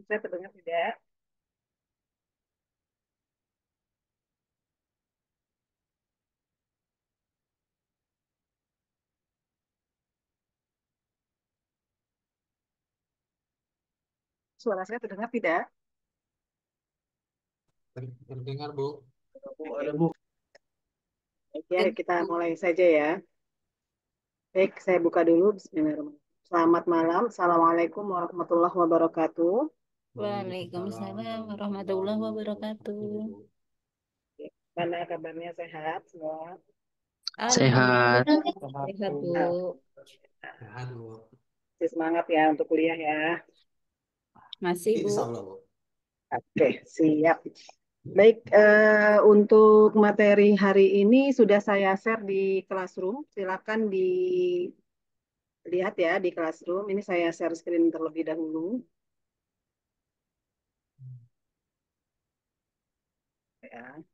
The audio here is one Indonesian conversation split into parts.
Saya terdengar tidak? Suara saya terdengar tidak? Terdengar, Bu. Ada Bu. Ya, kita mulai saja ya. Baik, saya buka dulu. Bismillahirrahmanirrahim. Selamat malam. Assalamualaikum warahmatullahi wabarakatuh. Waalaikumsalam warahmatullahi wabarakatuh. Mana kabarnya, sehat semua? Sehat. Alhamdulillah sehat, Bu. Sehat, Bu. Masih semangat ya untuk kuliah ya. Masih, Bu. Insya Allah, Bu. Oke, siap. Baik, untuk materi hari ini sudah saya share di Classroom. Silakan dilihat ya di Classroom. Ini saya share screen terlebih dahulu. Ya.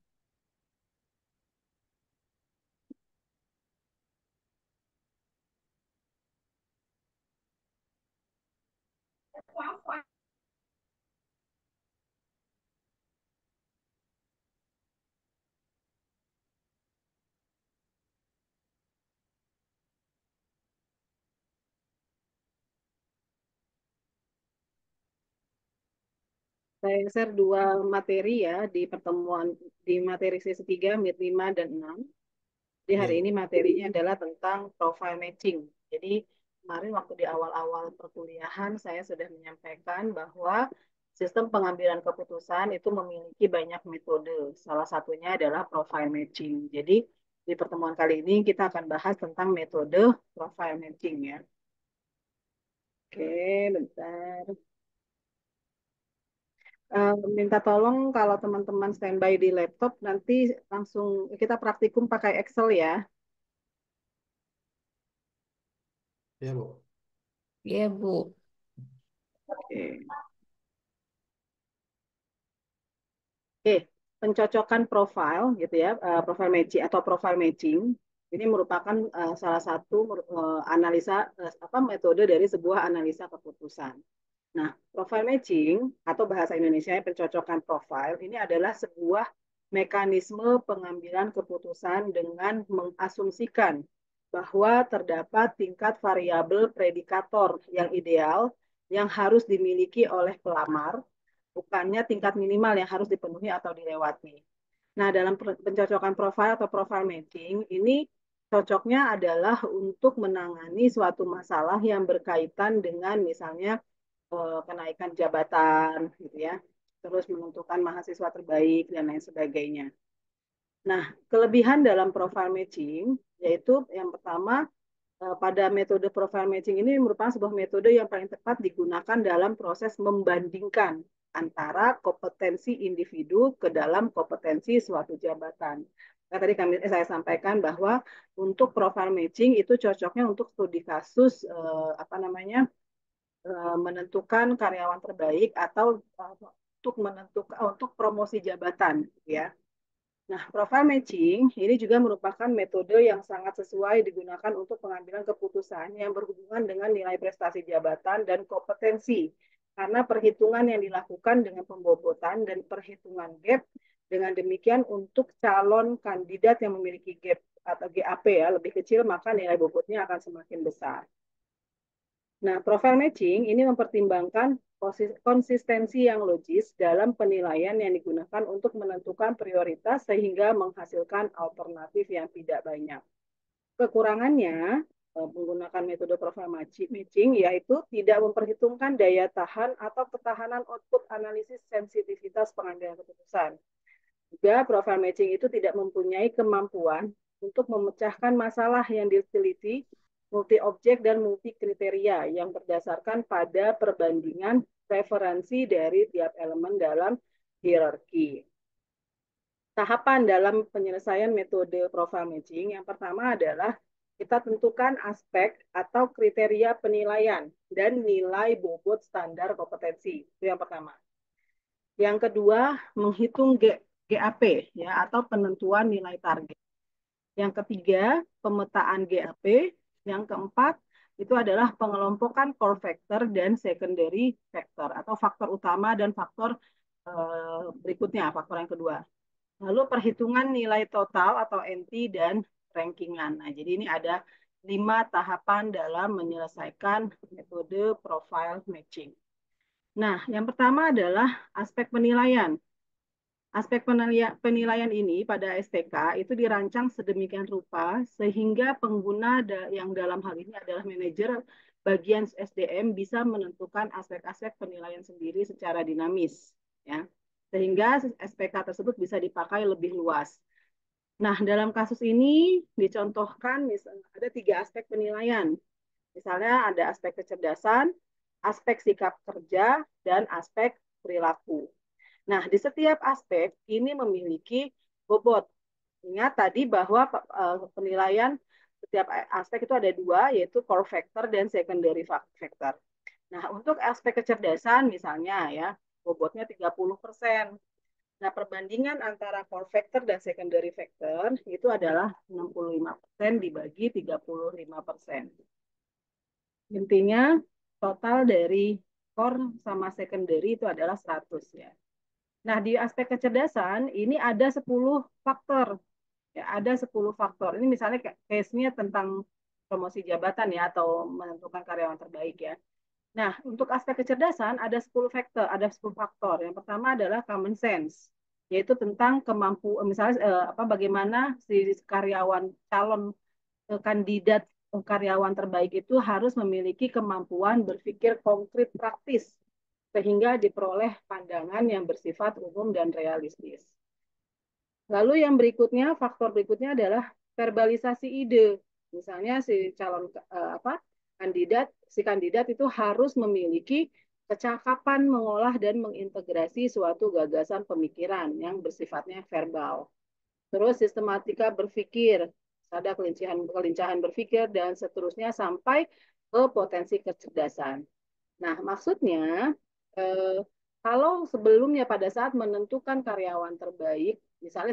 Saya share dua materi ya di pertemuan di materi sesi 3, MIT 5 dan 6. Jadi Iya, hari Bu. ini materinya adalah tentang profile matching. Jadi kemarin waktu di awal-awal perkuliahan saya sudah menyampaikan bahwa sistem pengambilan keputusan itu memiliki banyak metode. Salah satunya adalah profile matching. Jadi di pertemuan kali ini kita akan bahas tentang metode profile matching ya. Oke, bentar. Minta tolong kalau teman-teman standby di laptop nanti langsung kita praktikum pakai Excel ya. Iya, Bu. Iya, Bu. Oke. Oke, pencocokan profil gitu ya, profile matching atau profile matching ini merupakan salah satu analisa apa metode dari sebuah analisa keputusan. Nah, profile matching atau bahasa Indonesia pencocokan profil ini adalah sebuah mekanisme pengambilan keputusan dengan mengasumsikan bahwa terdapat tingkat variabel predikator yang ideal yang harus dimiliki oleh pelamar, bukannya tingkat minimal yang harus dipenuhi atau dilewati. Nah, dalam pencocokan profil atau profile matching, ini cocoknya adalah untuk menangani suatu masalah yang berkaitan dengan misalnya kenaikan jabatan, gitu ya, terus menentukan mahasiswa terbaik dan lain sebagainya. Nah, kelebihan dalam profile matching yaitu yang pertama pada metode profile matching ini merupakan sebuah metode yang paling tepat digunakan dalam proses membandingkan antara kompetensi individu ke dalam kompetensi suatu jabatan. Nah, tadi saya sampaikan bahwa untuk profile matching itu cocoknya untuk studi kasus menentukan karyawan terbaik atau untuk menentukan untuk promosi jabatan, ya. Nah, profile matching ini juga merupakan metode yang sangat sesuai digunakan untuk pengambilan keputusan yang berhubungan dengan nilai prestasi jabatan dan kompetensi. Karena perhitungan yang dilakukan dengan pembobotan dan perhitungan gap, dengan demikian untuk calon kandidat yang memiliki gap atau GAP ya lebih kecil, maka nilai bobotnya akan semakin besar. Nah, profile matching ini mempertimbangkan konsistensi yang logis dalam penilaian yang digunakan untuk menentukan prioritas sehingga menghasilkan alternatif yang tidak banyak. Kekurangannya menggunakan metode profile matching yaitu tidak memperhitungkan daya tahan atau ketahanan output analisis sensitivitas pengambilan keputusan. Juga profile matching itu tidak mempunyai kemampuan untuk memecahkan masalah yang diteliti multi objek dan multi kriteria yang berdasarkan pada perbandingan preferensi dari tiap elemen dalam hierarki. Tahapan dalam penyelesaian metode profile matching yang pertama adalah kita tentukan aspek atau kriteria penilaian dan nilai bobot standar kompetensi. Itu yang pertama. Yang kedua, menghitung GAP ya atau penentuan nilai target. Yang ketiga, pemetaan GAP. Yang keempat, itu adalah pengelompokan core factor dan secondary factor atau faktor utama dan faktor berikutnya, faktor yang kedua. Lalu perhitungan nilai total atau NT dan rankingan. Nah, jadi ini ada 5 tahapan dalam menyelesaikan metode profile matching. Nah, yang pertama adalah aspek penilaian. Aspek penilaian ini pada STK itu dirancang sedemikian rupa sehingga pengguna yang dalam hal ini adalah manajer bagian SDM bisa menentukan aspek-aspek penilaian sendiri secara dinamis, ya, sehingga SPK tersebut bisa dipakai lebih luas. Nah, dalam kasus ini dicontohkan misalnya ada 3 aspek penilaian. Misalnya ada aspek kecerdasan, aspek sikap kerja, dan aspek perilaku. Nah, di setiap aspek ini memiliki bobot. Ingat tadi bahwa penilaian setiap aspek itu ada 2, yaitu core factor dan secondary factor. Nah, untuk aspek kecerdasan misalnya ya, bobotnya 30%. Nah, perbandingan antara core factor dan secondary factor itu adalah 65% dibagi 35%. Intinya total dari core sama secondary itu adalah 100 ya. Nah, di aspek kecerdasan ini ada 10 faktor. Ya, ada 10 faktor. Ini misalnya case-nya tentang promosi jabatan ya atau menentukan karyawan terbaik ya. Nah, untuk aspek kecerdasan ada 10 faktor, Yang pertama adalah common sense, yaitu tentang misalnya bagaimana si karyawan calon kandidat karyawan terbaik itu harus memiliki kemampuan berpikir konkret praktis sehingga diperoleh pandangan yang bersifat umum dan realistis. Lalu yang berikutnya, faktor berikutnya adalah verbalisasi ide. Misalnya si kandidat itu harus memiliki kecakapan mengolah dan mengintegrasi suatu gagasan pemikiran yang bersifatnya verbal. Terus sistematika berpikir, ada kelincahan berpikir dan seterusnya sampai ke potensi kecerdasan. Nah, maksudnya kalau sebelumnya pada saat menentukan karyawan terbaik, misalnya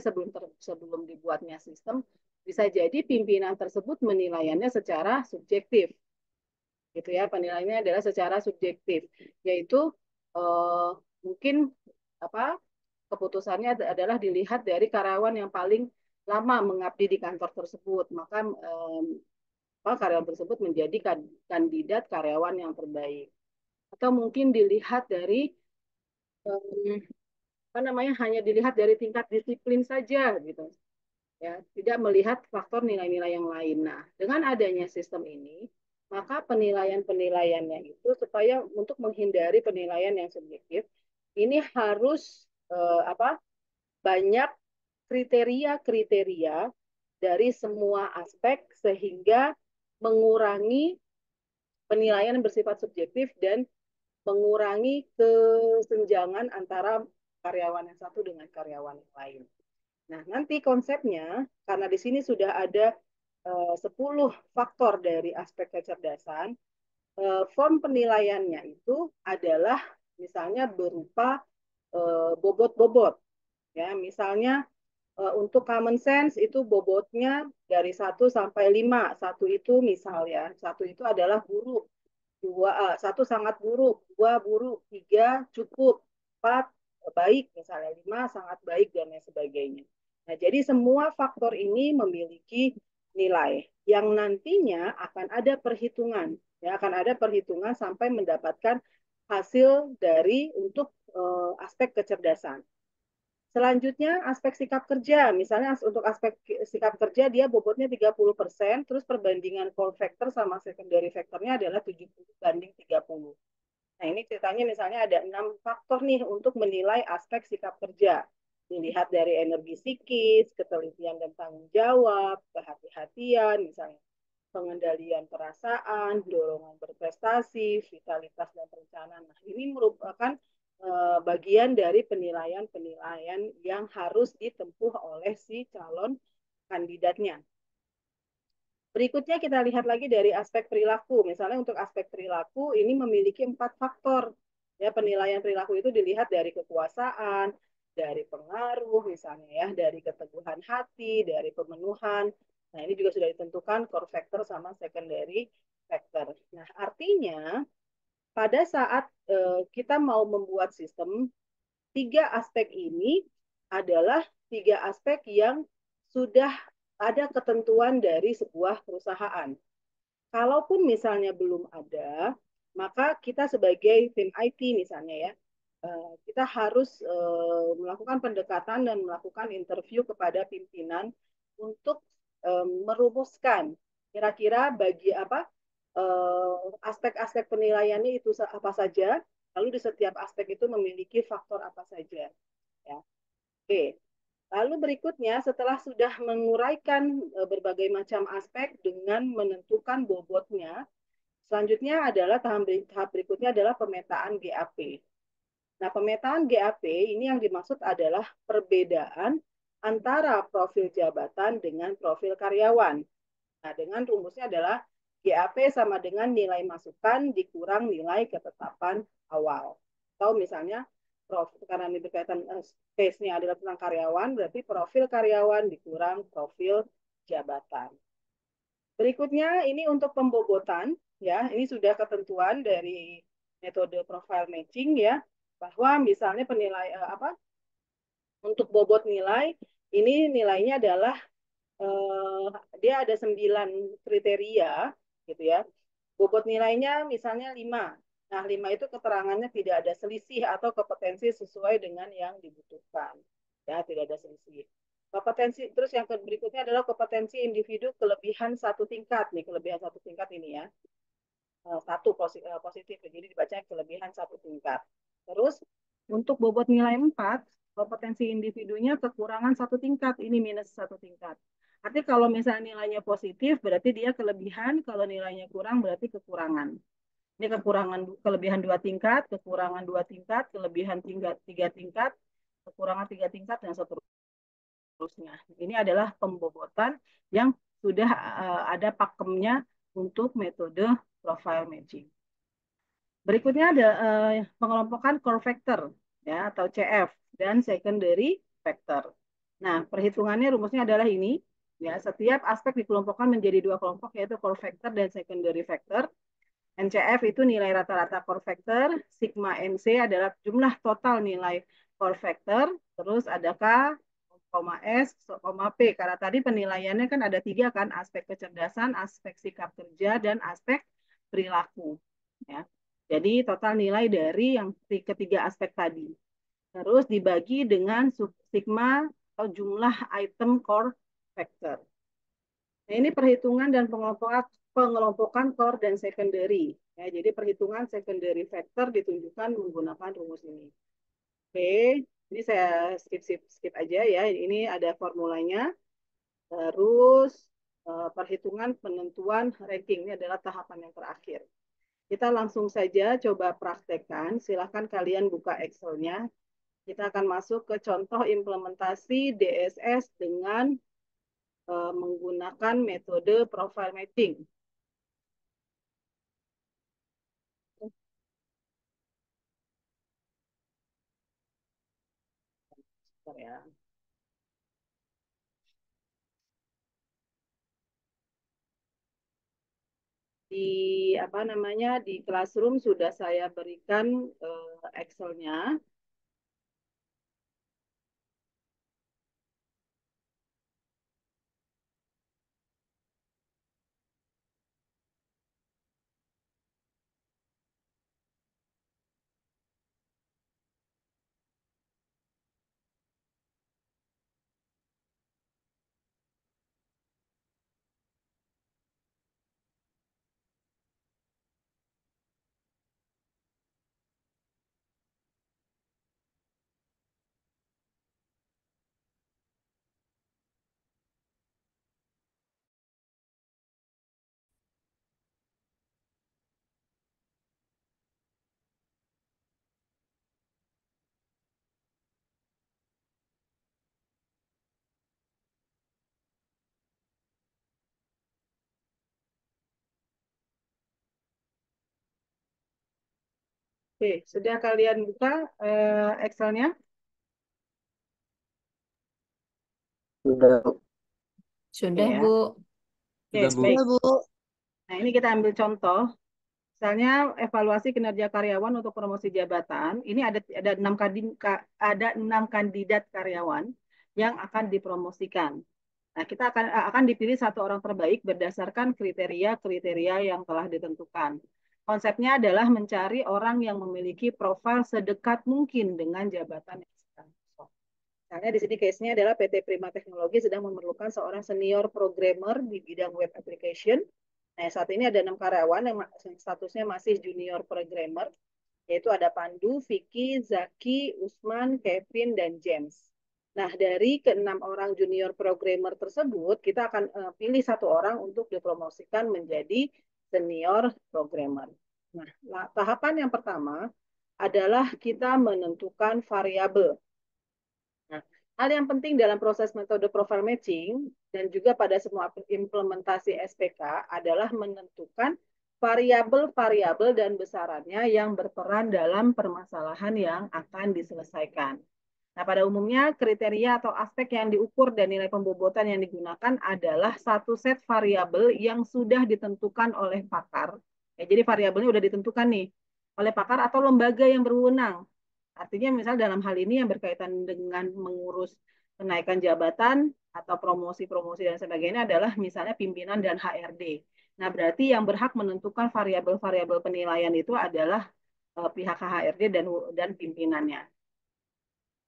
sebelum dibuatnya sistem, bisa jadi pimpinan tersebut menilaiannya secara subjektif, gitu ya. Penilaiannya adalah secara subjektif, yaitu mungkin keputusannya adalah dilihat dari karyawan yang paling lama mengabdi di kantor tersebut, maka karyawan tersebut menjadi kandidat karyawan yang terbaik. atau mungkin dilihat dari hanya dilihat dari tingkat disiplin saja gitu ya, tidak melihat faktor nilai-nilai yang lain. Nah, dengan adanya sistem ini, maka penilaian-penilaiannya itu supaya untuk menghindari penilaian yang subjektif, ini harus banyak kriteria-kriteria dari semua aspek sehingga mengurangi penilaian yang bersifat subjektif dan mengurangi kesenjangan antara karyawan yang satu dengan karyawan yang lain. Nah, nanti konsepnya, karena di sini sudah ada 10 faktor dari aspek kecerdasan, form penilaiannya itu adalah misalnya berupa bobot-bobot. Ya, misalnya untuk common sense itu bobotnya dari 1 sampai 5. Satu itu misal ya, satu itu adalah buruk, satu sangat buruk, dua buruk, tiga cukup, empat baik, misalnya lima sangat baik dan lain sebagainya. Nah, jadi semua faktor ini memiliki nilai yang nantinya akan ada perhitungan, ya akan ada perhitungan sampai mendapatkan hasil dari untuk aspek kecerdasan. Selanjutnya aspek sikap kerja. Misalnya untuk aspek sikap kerja dia bobotnya 30%, terus perbandingan core factor sama secondary factornya adalah 70/30. Nah, ini ceritanya misalnya ada 6 faktor nih untuk menilai aspek sikap kerja. Dilihat dari energi psikis, ketelitian dan tanggung jawab, kehati-hatian, misalnya pengendalian perasaan, dorongan berprestasi, vitalitas dan perencanaan. Nah, ini merupakan bagian dari penilaian-penilaian yang harus ditempuh oleh si calon kandidatnya. Berikutnya kita lihat lagi dari aspek perilaku. Misalnya untuk aspek perilaku ini memiliki 4 faktor. Ya, penilaian perilaku itu dilihat dari kekuasaan, dari pengaruh misalnya ya, dari keteguhan hati, dari pemenuhan. Nah, ini juga sudah ditentukan core factor sama secondary factor. Nah, artinya pada saat kita mau membuat sistem, 3 aspek ini adalah 3 aspek yang sudah ada ketentuan dari sebuah perusahaan. Kalaupun misalnya belum ada, maka kita sebagai tim IT misalnya ya, kita harus melakukan pendekatan dan melakukan interview kepada pimpinan untuk merumuskan kira-kira bagi apa aspek-aspek penilaiannya itu apa saja, lalu di setiap aspek itu memiliki faktor apa saja. Ya. Oke. Lalu berikutnya setelah sudah menguraikan berbagai macam aspek dengan menentukan bobotnya, selanjutnya adalah tahap berikutnya adalah pemetaan GAP. Nah, pemetaan GAP ini yang dimaksud adalah perbedaan antara profil jabatan dengan profil karyawan. Nah, dengan rumusnya adalah GAP sama dengan nilai masukan dikurang nilai ketetapan awal. Atau misalnya karena ini berkaitan case-nya adalah tentang karyawan, berarti profil karyawan dikurang profil jabatan. Berikutnya ini untuk pembobotan, ya ini sudah ketentuan dari metode profile matching ya, bahwa misalnya penilai untuk bobot nilai ini nilainya adalah dia ada 9 kriteria gitu ya. Bobot nilainya misalnya 5. Nah, 5 itu keterangannya tidak ada selisih atau kompetensi sesuai dengan yang dibutuhkan. Ya, tidak ada selisih. Kompetensi terus yang berikutnya adalah kompetensi individu kelebihan 1 tingkat. Nih, kelebihan 1 tingkat ini ya. Satu positif, jadi dibaca kelebihan 1 tingkat. Terus untuk bobot nilai 4, kompetensi individunya kekurangan 1 tingkat, ini minus 1 tingkat. Artinya kalau misalnya nilainya positif berarti dia kelebihan, kalau nilainya kurang berarti kekurangan. Ini kelebihan 2 tingkat, kekurangan 2 tingkat, kelebihan 3 tingkat, kekurangan 3 tingkat dan seterusnya. Ini adalah pembobotan yang sudah ada pakemnya untuk metode profile matching. Berikutnya ada pengelompokan core factor ya atau CF dan secondary factor. Nah, perhitungannya rumusnya adalah ini ya, setiap aspek dikelompokkan menjadi 2 kelompok yaitu core factor dan secondary factor. NCF itu nilai rata-rata core factor, sigma NC adalah jumlah total nilai core factor, terus ada K, S, P. Karena tadi penilaiannya kan ada 3 kan, aspek kecerdasan, aspek sikap kerja, dan aspek perilaku. Ya. Jadi total nilai dari yang ketiga aspek tadi. Terus dibagi dengan sigma atau jumlah item core factor. Nah, ini perhitungan dan pengelompokan core dan secondary. Ya, jadi perhitungan secondary factor ditunjukkan menggunakan rumus ini. Oke, ini saya skip aja ya. Ini ada formulanya. Terus perhitungan penentuan ranking ini adalah tahapan yang terakhir. Kita langsung saja coba praktekkan. Silahkan kalian buka Excel-nya. Kita akan masuk ke contoh implementasi DSS dengan menggunakan metode profile matching. Ya. Di apa namanya di Classroom sudah saya berikan Excel-nya. Oke, sudah kalian buka Excel-nya? Sudah, Oke Sudah, ya. Bu. Oke, Sudah, Bu. baik. Sudah, Bu. Nah, ini kita ambil contoh. Misalnya evaluasi kinerja karyawan untuk promosi jabatan. Ini ada enam kandidat karyawan yang akan dipromosikan. Nah, kita akan dipilih satu orang terbaik berdasarkan kriteria-kriteria yang telah ditentukan. Konsepnya adalah mencari orang yang memiliki profil sedekat mungkin dengan jabatan yang sedang kosong. Misalnya di sini case-nya adalah PT Prima Teknologi sedang memerlukan seorang senior programmer di bidang web application. Nah, saat ini ada 6 karyawan yang statusnya masih junior programmer, yaitu ada Pandu, Vicky, Zaki, Usman, Kevin, dan James. Nah, dari keenam orang junior programmer tersebut, kita akan pilih satu orang untuk dipromosikan menjadi senior programmer. Nah, tahapan yang pertama adalah kita menentukan variabel. Nah, hal yang penting dalam proses metode profile matching dan juga pada semua implementasi SPK adalah menentukan variabel-variabel dan besarannya yang berperan dalam permasalahan yang akan diselesaikan. Nah, pada umumnya kriteria atau aspek yang diukur dan nilai pembobotan yang digunakan adalah satu set variabel yang sudah ditentukan oleh pakar. Ya, jadi variabelnya sudah ditentukan nih oleh pakar atau lembaga yang berwenang. Artinya misal dalam hal ini yang berkaitan dengan mengurus kenaikan jabatan atau promosi-promosi dan sebagainya adalah misalnya pimpinan dan HRD. Nah, berarti yang berhak menentukan variabel-variabel penilaian itu adalah pihak HRD dan pimpinannya.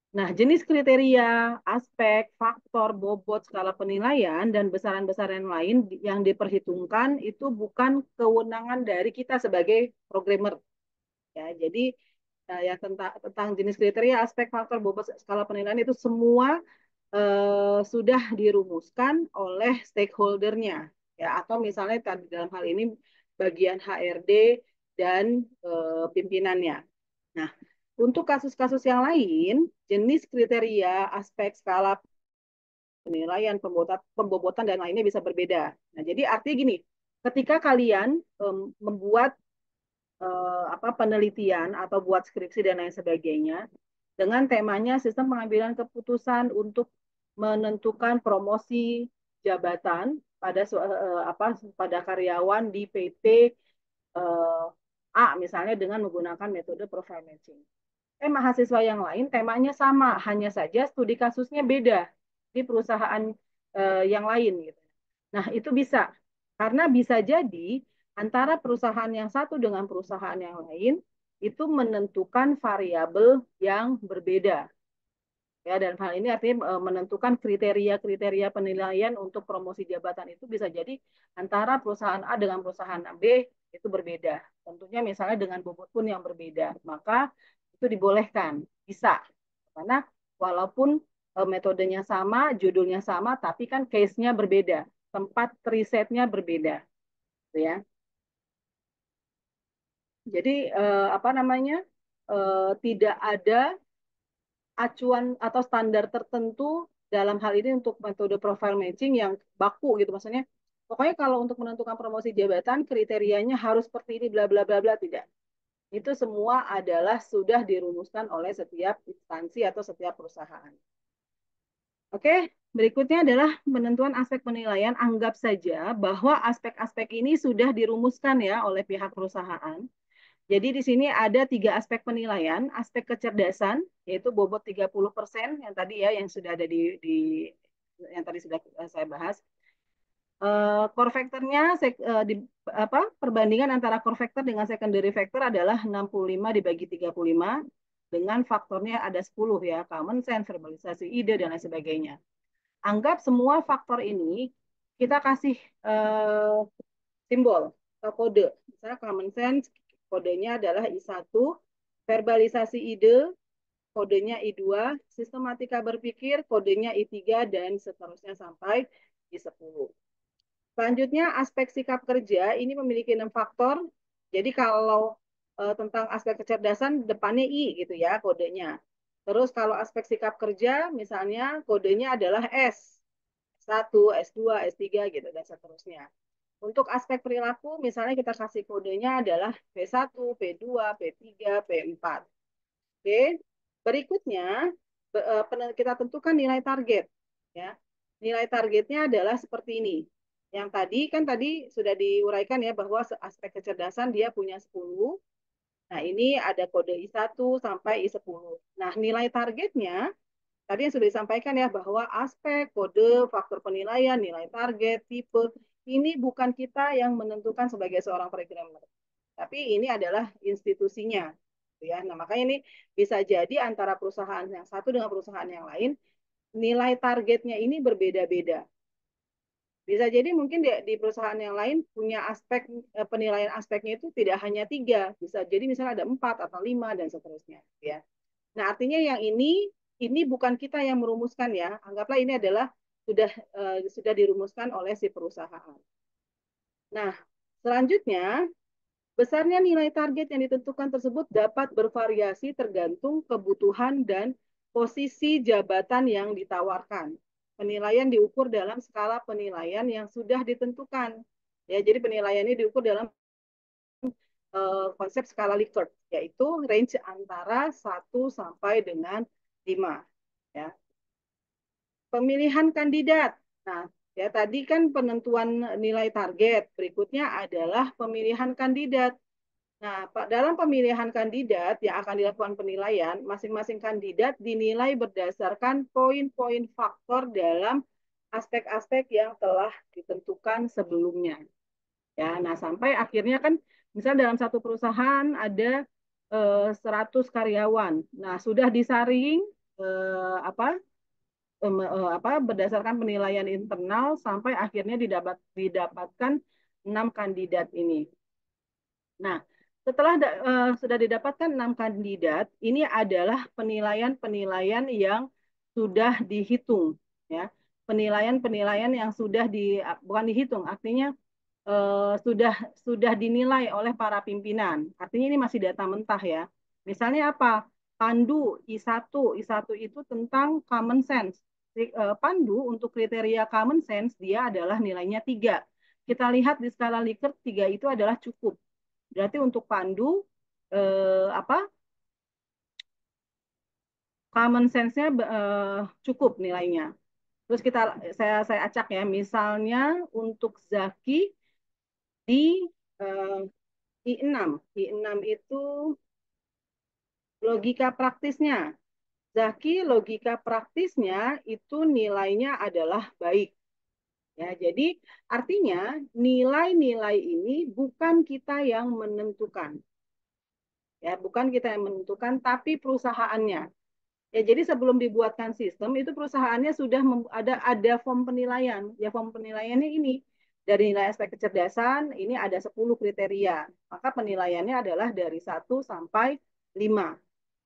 Nah, jenis kriteria, aspek, faktor, bobot, skala penilaian, dan besaran-besaran lain yang diperhitungkan itu bukan kewenangan dari kita sebagai programmer. Ya, jadi ya tentang jenis kriteria, aspek, faktor, bobot, skala penilaian itu semua sudah dirumuskan oleh stakeholdernya, ya, atau misalnya tadi dalam hal ini bagian HRD dan pimpinannya. Nah, untuk kasus-kasus yang lain, jenis kriteria, aspek, skala penilaian, pembobotan dan lainnya bisa berbeda. Nah, jadi artinya gini, ketika kalian membuat penelitian atau buat skripsi dan lain sebagainya dengan temanya sistem pengambilan keputusan untuk menentukan promosi jabatan pada karyawan di PT A misalnya dengan menggunakan metode profile matching. Mahasiswa yang lain temanya sama, hanya saja studi kasusnya beda di perusahaan yang lain gitu. Nah, itu bisa. Karena bisa jadi antara perusahaan yang satu dengan perusahaan yang lain itu menentukan variabel yang berbeda. Ya, dan hal ini artinya menentukan kriteria-kriteria penilaian untuk promosi jabatan itu bisa jadi antara perusahaan A dengan perusahaan B itu berbeda. Tentunya misalnya dengan bobot pun yang berbeda, maka itu dibolehkan, bisa. Karena walaupun metodenya sama, judulnya sama, tapi kan case-nya berbeda, tempat risetnya berbeda, gitu ya. Jadi apa namanya, tidak ada acuan atau standar tertentu dalam hal ini untuk metode profile matching yang baku gitu, maksudnya pokoknya kalau untuk menentukan promosi jabatan kriterianya harus seperti ini bla bla bla bla, tidak. Itu semua adalah sudah dirumuskan oleh setiap instansi atau setiap perusahaan. Oke, berikutnya adalah penentuan aspek penilaian. Anggap saja bahwa aspek-aspek ini sudah dirumuskan ya oleh pihak perusahaan. Jadi di sini ada 3 aspek penilaian, aspek kecerdasan, yaitu bobot 30% yang tadi ya, yang sudah ada yang tadi sudah saya bahas. Core factor-nya perbandingan antara core factor dengan secondary factor adalah 65 dibagi 35 dengan faktornya ada 10 ya, common sense, verbalisasi ide dan lain sebagainya. Anggap semua faktor ini kita kasih simbol atau kode. Misalnya common sense, kodenya adalah I1, verbalisasi ide, kodenya I2, sistematika berpikir, kodenya I3, dan seterusnya sampai I10. Selanjutnya, aspek sikap kerja ini memiliki 6 faktor. Jadi kalau tentang aspek kecerdasan, depannya I gitu ya kodenya. Terus kalau aspek sikap kerja, misalnya kodenya adalah S. S1, S2, S3 gitu, dan seterusnya. Untuk aspek perilaku, misalnya kita kasih kodenya adalah P1, P2, P3, P4. Oke. Berikutnya, kita tentukan nilai target. Ya. Nilai targetnya adalah seperti ini. Yang tadi sudah diuraikan ya bahwa aspek kecerdasan dia punya 10. Nah, ini ada kode I1 sampai I10. Nah, nilai targetnya tadi yang sudah disampaikan ya bahwa aspek, kode, faktor penilaian, nilai target, tipe, ini bukan kita yang menentukan sebagai seorang programmer. Tapi ini adalah institusinya. Ya. Nah, makanya ini bisa jadi antara perusahaan yang satu dengan perusahaan yang lain, nilai targetnya ini berbeda-beda. Bisa jadi mungkin di perusahaan yang lain punya aspek penilaian aspeknya itu tidak hanya 3, bisa jadi misalnya ada 4 atau 5 dan seterusnya. Ya. Nah, artinya yang ini bukan kita yang merumuskan ya. Anggaplah ini adalah sudah dirumuskan oleh si perusahaan. Nah, selanjutnya besarnya nilai target yang ditentukan tersebut dapat bervariasi tergantung kebutuhan dan posisi jabatan yang ditawarkan. Penilaian diukur dalam skala penilaian yang sudah ditentukan. Ya, jadi penilaian ini diukur dalam konsep skala Likert, yaitu range antara 1 sampai dengan 5. Ya. Pemilihan kandidat. Nah, ya tadi kan penentuan nilai target. Berikutnya adalah pemilihan kandidat. Nah, dalam pemilihan kandidat yang akan dilakukan penilaian, masing-masing kandidat dinilai berdasarkan poin-poin faktor dalam aspek-aspek yang telah ditentukan sebelumnya. Ya, nah sampai akhirnya kan misal dalam satu perusahaan ada 100 karyawan. Nah, sudah disaring berdasarkan penilaian internal sampai akhirnya didapatkan 6 kandidat ini. Nah, setelah sudah didapatkan 6 kandidat, ini adalah penilaian-penilaian yang sudah dihitung, ya. Penilaian-penilaian yang bukan dihitung, artinya sudah dinilai oleh para pimpinan. Artinya ini masih data mentah ya. Misalnya apa? Pandu I1. I1 itu tentang common sense. Pandu untuk kriteria common sense dia adalah nilainya 3. Kita lihat di skala Likert 3 itu adalah cukup. Berarti untuk Pandu common sense-nya cukup nilainya. Terus saya acak ya, misalnya untuk Zaki di I6. I6 itu logika praktisnya. Zaki logika praktisnya itu nilainya adalah baik. Ya, jadi artinya nilai-nilai ini bukan kita yang menentukan. Ya, bukan kita yang menentukan, tapi perusahaannya. Ya, jadi sebelum dibuatkan sistem itu perusahaannya sudah ada form penilaian. Ya, form penilaiannya ini dari nilai aspek kecerdasan ini ada 10 kriteria. Maka penilaiannya adalah dari 1 sampai 5.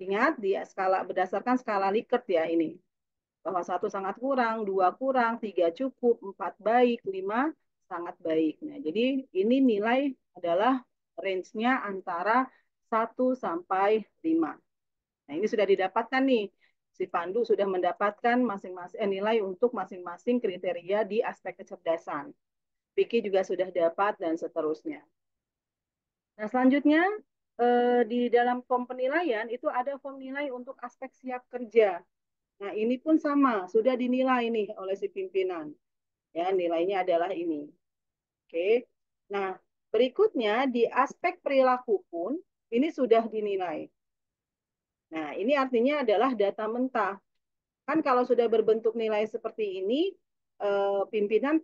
Ingat di skala berdasarkan skala Likert ya ini. Bahwa 1 sangat kurang, 2 kurang, 3 cukup, 4 baik, 5 sangat baik. Nah, jadi ini nilai adalah range-nya antara 1 sampai 5. Nah, ini sudah didapatkan nih. Si Pandu sudah mendapatkan masing-masing nilai untuk masing-masing kriteria di aspek kecerdasan. Vicky juga sudah dapat dan seterusnya. Nah, selanjutnya di dalam form penilaian itu ada form nilai untuk aspek siap kerja. Nah, ini pun sama, sudah dinilai nih oleh si pimpinan. Ya, nilainya adalah ini. Oke. Nah, berikutnya di aspek perilaku pun ini sudah dinilai. Nah, ini artinya adalah data mentah. Kan kalau sudah berbentuk nilai seperti ini, pimpinan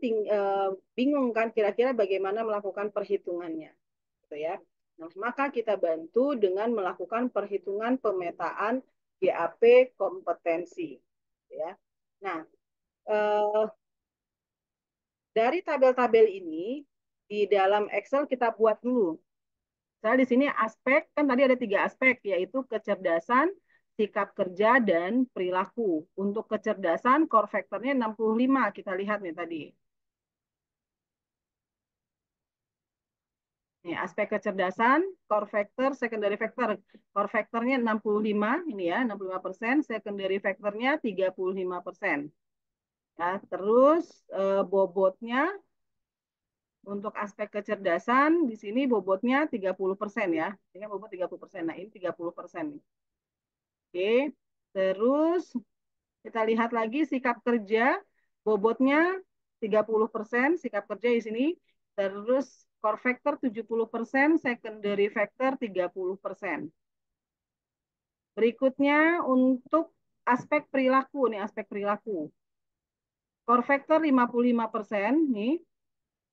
bingung kan kira-kira bagaimana melakukan perhitungannya, gitu ya. Nah, maka kita bantu dengan melakukan perhitungan pemetaan GAP kompetensi, ya. Nah, eh, dari tabel-tabel ini di dalam Excel kita buat dulu. Saya di sini aspek, kan tadi ada 3 aspek, yaitu kecerdasan, sikap kerja, dan perilaku. Untuk kecerdasan, core factor-nya 65, kita lihat nih tadi. Nih, aspek kecerdasan, core factor, secondary factor. Core factor-nya 65, ini ya, 65%, secondary factor-nya 35%. Ya, terus bobotnya untuk aspek kecerdasan, di sini bobotnya 30% ya. Ini kan bobot 30%. Nah, ini 30%. Oke, terus kita lihat lagi sikap kerja, bobotnya 30%, sikap kerja di sini. Terus core factor 70%, secondary factor 30%. Berikutnya untuk aspek perilaku, nih aspek perilaku. Core factor 55% nih.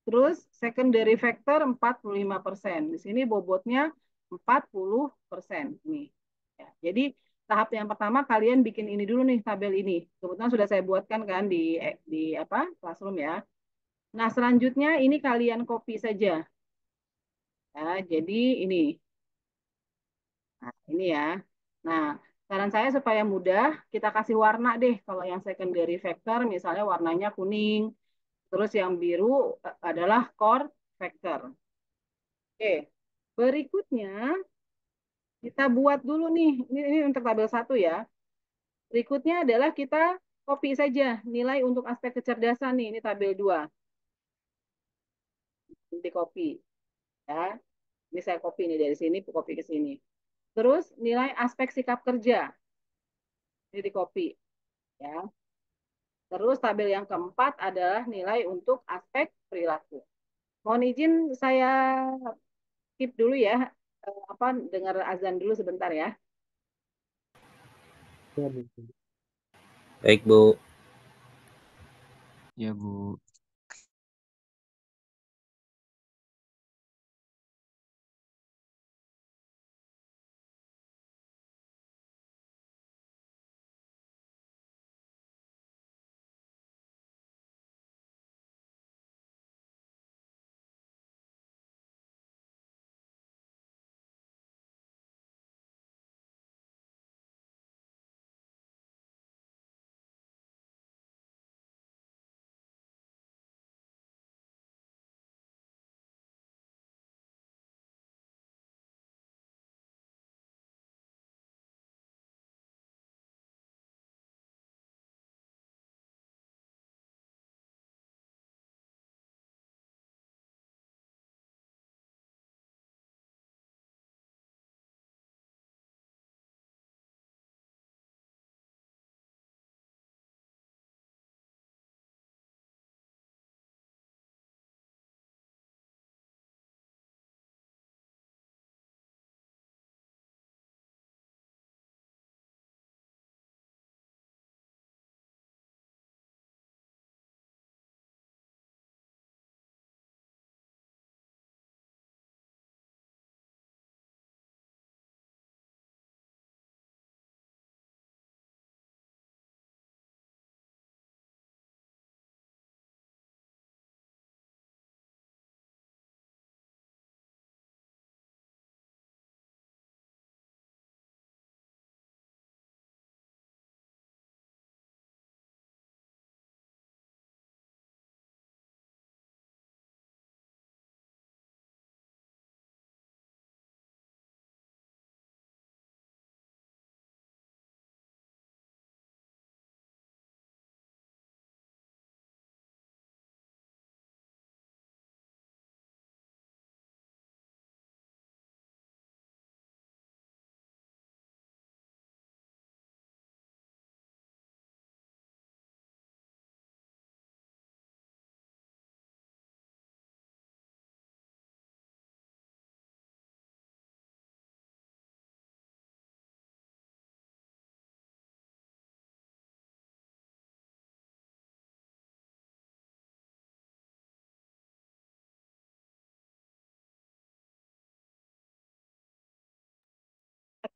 Terus secondary factor 45%. Di sini bobotnya 40% nih. Ya, jadi tahap yang pertama kalian bikin ini dulu nih tabel ini. Kebetulan sudah saya buatkan kan di apa? Classroom ya. Nah, selanjutnya ini kalian copy saja. Ya, jadi ini. Nah, ini ya. Nah, saran saya supaya mudah, kita kasih warna deh. Kalau yang secondary factor misalnya warnanya kuning, terus yang biru adalah core factor. Oke, berikutnya kita buat dulu nih, ini untuk tabel 1 ya. Berikutnya adalah kita copy saja nilai untuk aspek kecerdasan nih, ini tabel 2. Di copy ya. Ini saya copy nih dari sini, copy ke sini. Terus nilai aspek sikap kerja, ini di copy ya. Terus tabel yang keempat adalah nilai untuk aspek perilaku. Mohon izin saya skip dulu ya, apa dengar azan dulu sebentar ya. Ya, Bu. Baik, Bu. Ya, Bu.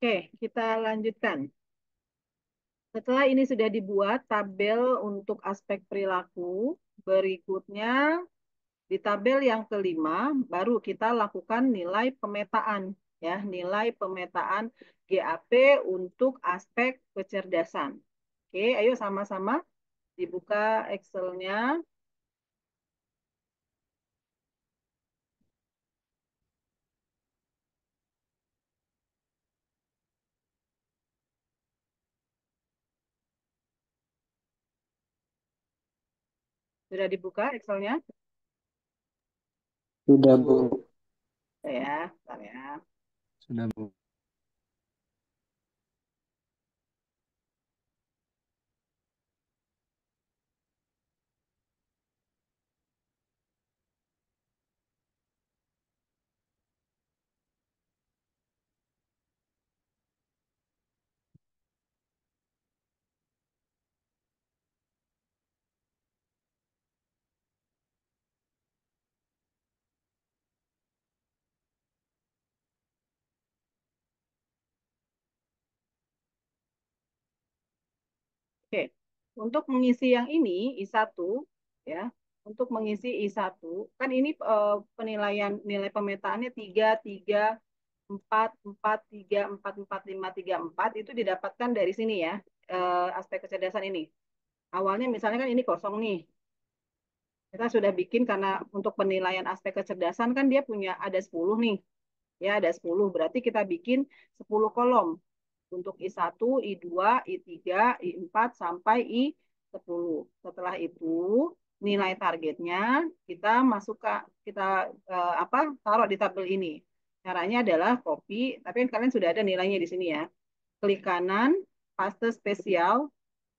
Oke, kita lanjutkan. Setelah ini sudah dibuat tabel untuk aspek perilaku, berikutnya di tabel yang kelima baru kita lakukan nilai pemetaan, ya, nilai pemetaan GAP untuk aspek kecerdasan. Oke, ayo sama-sama dibuka Excel-nya. Sudah dibuka Excel-nya? Sudah, Sudah, Bu. Bu. Ya, bentar ya. Sudah, Bu. Oke, untuk mengisi yang ini I1 ya, untuk mengisi I1 kan ini penilaian nilai pemetaannya 3 3 4 4 3 4 4 5 3 4 itu didapatkan dari sini ya. Aspek kecerdasan ini. Awalnya misalnya kan ini kosong nih. Kita sudah bikin karena untuk penilaian aspek kecerdasan kan dia punya ada 10 nih. Ya, ada 10. Berarti kita bikin 10 kolom untuk I1, I2, I3, I4 sampai I10. Setelah itu nilai targetnya kita masuk ke kita taruh di tabel ini. Caranya adalah copy, tapi kalian sudah ada nilainya di sini ya. Klik kanan, paste spesial,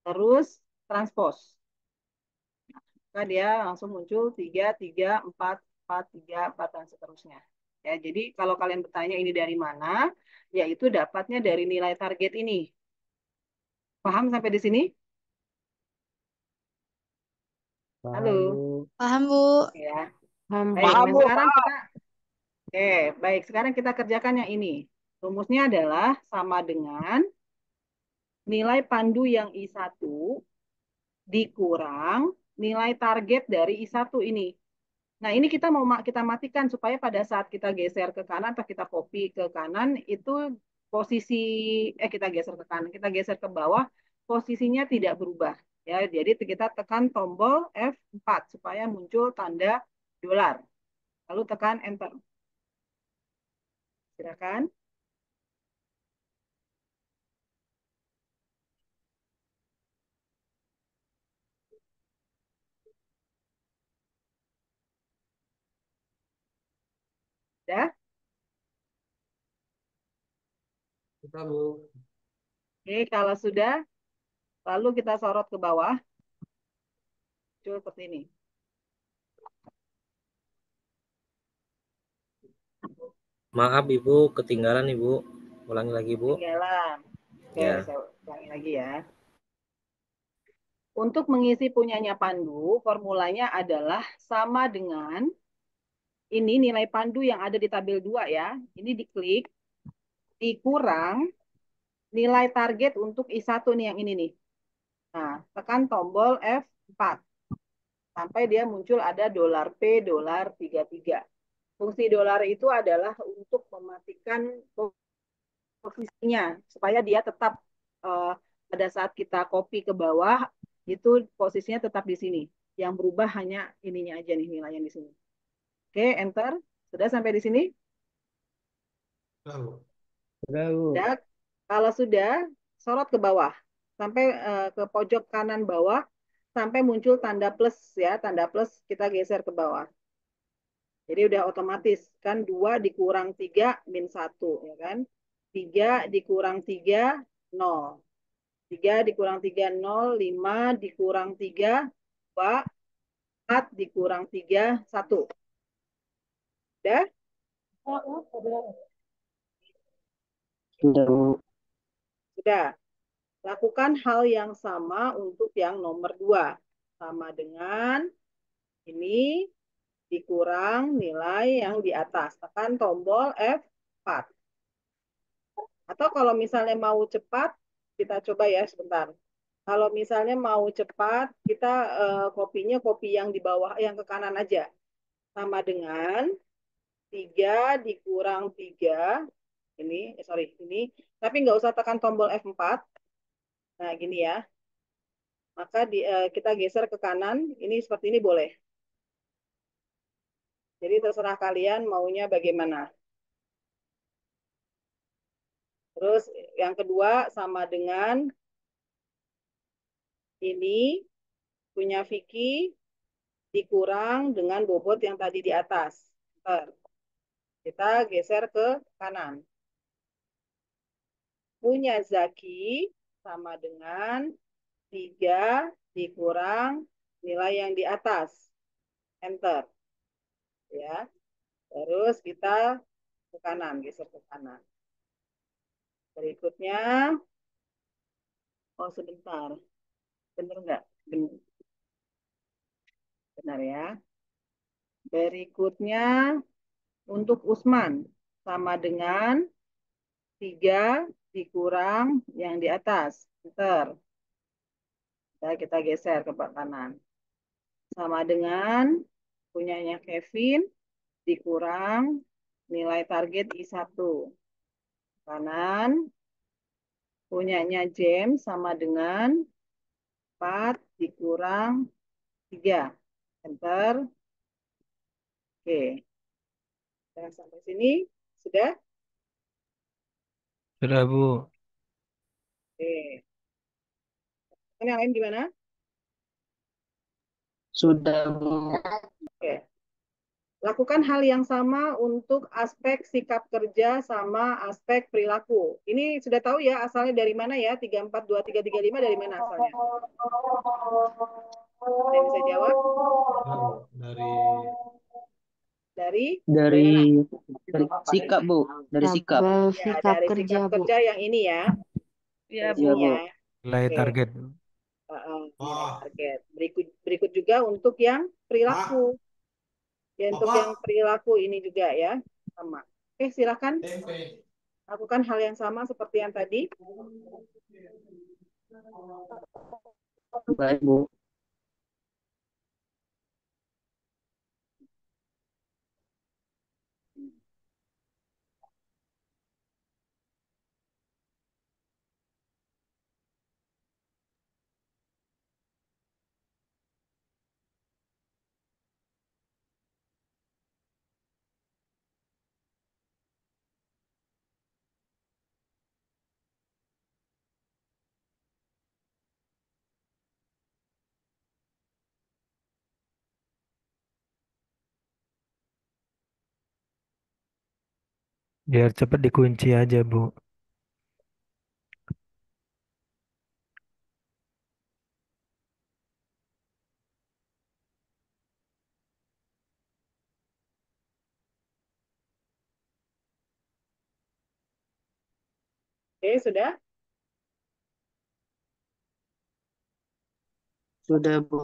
terus transpose. Maka dia langsung muncul 3 3 4 4 3 4 dan seterusnya. Ya, jadi kalau kalian bertanya ini dari mana, yaitu dapatnya dari nilai target ini. Paham sampai di sini? Paham, Halo. Bu. Paham, Bu. Ya. Baik, Paham, nah Bu. sekarang kita baik, sekarang kita kerjakan yang ini. Rumusnya adalah sama dengan nilai pandu yang I1 dikurang nilai target dari I1 ini. Nah, ini kita mau kita matikan supaya pada saat kita geser ke kanan atau kita copy ke kanan itu posisi kita geser ke kanan, kita geser ke bawah, posisinya tidak berubah. Ya, jadi kita tekan tombol F4 supaya muncul tanda dolar. Lalu tekan enter. Silakan. Ya. Sudah, Bu. Oke, kalau sudah lalu kita sorot ke bawah, muncul seperti ini. Maaf Ibu, ketinggalan Ibu. Ulangi lagi Bu. Tinggalan. Oke, Ya. saya ulangi lagi ya. Untuk mengisi punyanya Pandu, formulanya adalah sama dengan ini nilai Pandu yang ada di tabel 2 ya. Ini diklik, dikurang nilai target untuk I1 nih yang ini nih. Nah, tekan tombol F4 sampai dia muncul ada dolar P, dolar 33. Fungsi dolar itu adalah untuk mematikan posisinya supaya dia tetap uh, pada saat kita copy ke bawah itu posisinya tetap di sini. Yang berubah hanya ininya aja nih nilainya di sini. Oke, enter. Sudah sampai di sini? Sudah, Bu. Sudah, Bu. Sudah. Kalau sudah, sorot ke bawah sampai ke pojok kanan bawah sampai muncul tanda plus ya, tanda plus kita geser ke bawah. Jadi udah otomatis kan 2 dikurang 3 min 1 ya kan. 3 dikurang 3 0. 3 dikurang 3 0, 5 dikurang 3 2, 4 dikurang 3 1. Udah? Sudah, Bu. Sudah. Lakukan hal yang sama untuk yang nomor 2. Sama dengan ini dikurang nilai yang di atas. Tekan tombol F4. Atau kalau misalnya mau cepat, kita coba ya sebentar. Kalau misalnya mau cepat, kita kopinya kopi yang di bawah, yang ke kanan aja. Sama dengan 3 dikurang 3. Ini, sorry, ini. Tapi nggak usah tekan tombol F4. Nah, gini ya. Maka kita geser ke kanan. Ini seperti ini boleh. Jadi terserah kalian maunya bagaimana. Terus yang kedua sama dengan ini punya Vicky dikurang dengan bobot yang tadi di atas. Ntar, kita geser ke kanan. Punya Zaki sama dengan 3 dikurang nilai yang di atas. Enter. Ya. Terus kita ke kanan, geser ke kanan. Berikutnya, oh sebentar. Benar nggak? Benar ya. Berikutnya untuk Usman sama dengan 3 dikurang yang di atas. Enter. Ya, kita geser ke kanan. Sama dengan punyanya Kevin dikurang nilai target I1. Kanan. Punyanya James sama dengan 4 dikurang 3. Enter. Oke. Dan sampai sini sudah? Sudah, Bu. Oke. Ini yang lain gimana? Sudah, Bu. Oke. Lakukan hal yang sama untuk aspek sikap kerja sama aspek perilaku. Ini sudah tahu ya asalnya dari mana ya? 3, 4, 2, 3, 3, 5 dari mana asalnya? Ada yang bisa jawab? Ya, Bu. Dari Dari mana? sikap, Bu. Dari sikap. Tabel Ya, sikap dari kerja, sikap Bu. kerja yang ini ya. Ya, Dari Bu. Iya, sini Bu. ya. Nilai Oke. target. Nilai Ah, target. Berikut juga untuk yang ah, perilaku. Ya, untuk apa? yang perilaku ini juga ya. Sama. Oke, silakan Tempe. lakukan hal yang sama seperti yang tadi. Baik, Bu. Biar cepat dikunci aja, Bu. Oke, sudah? Sudah, Bu.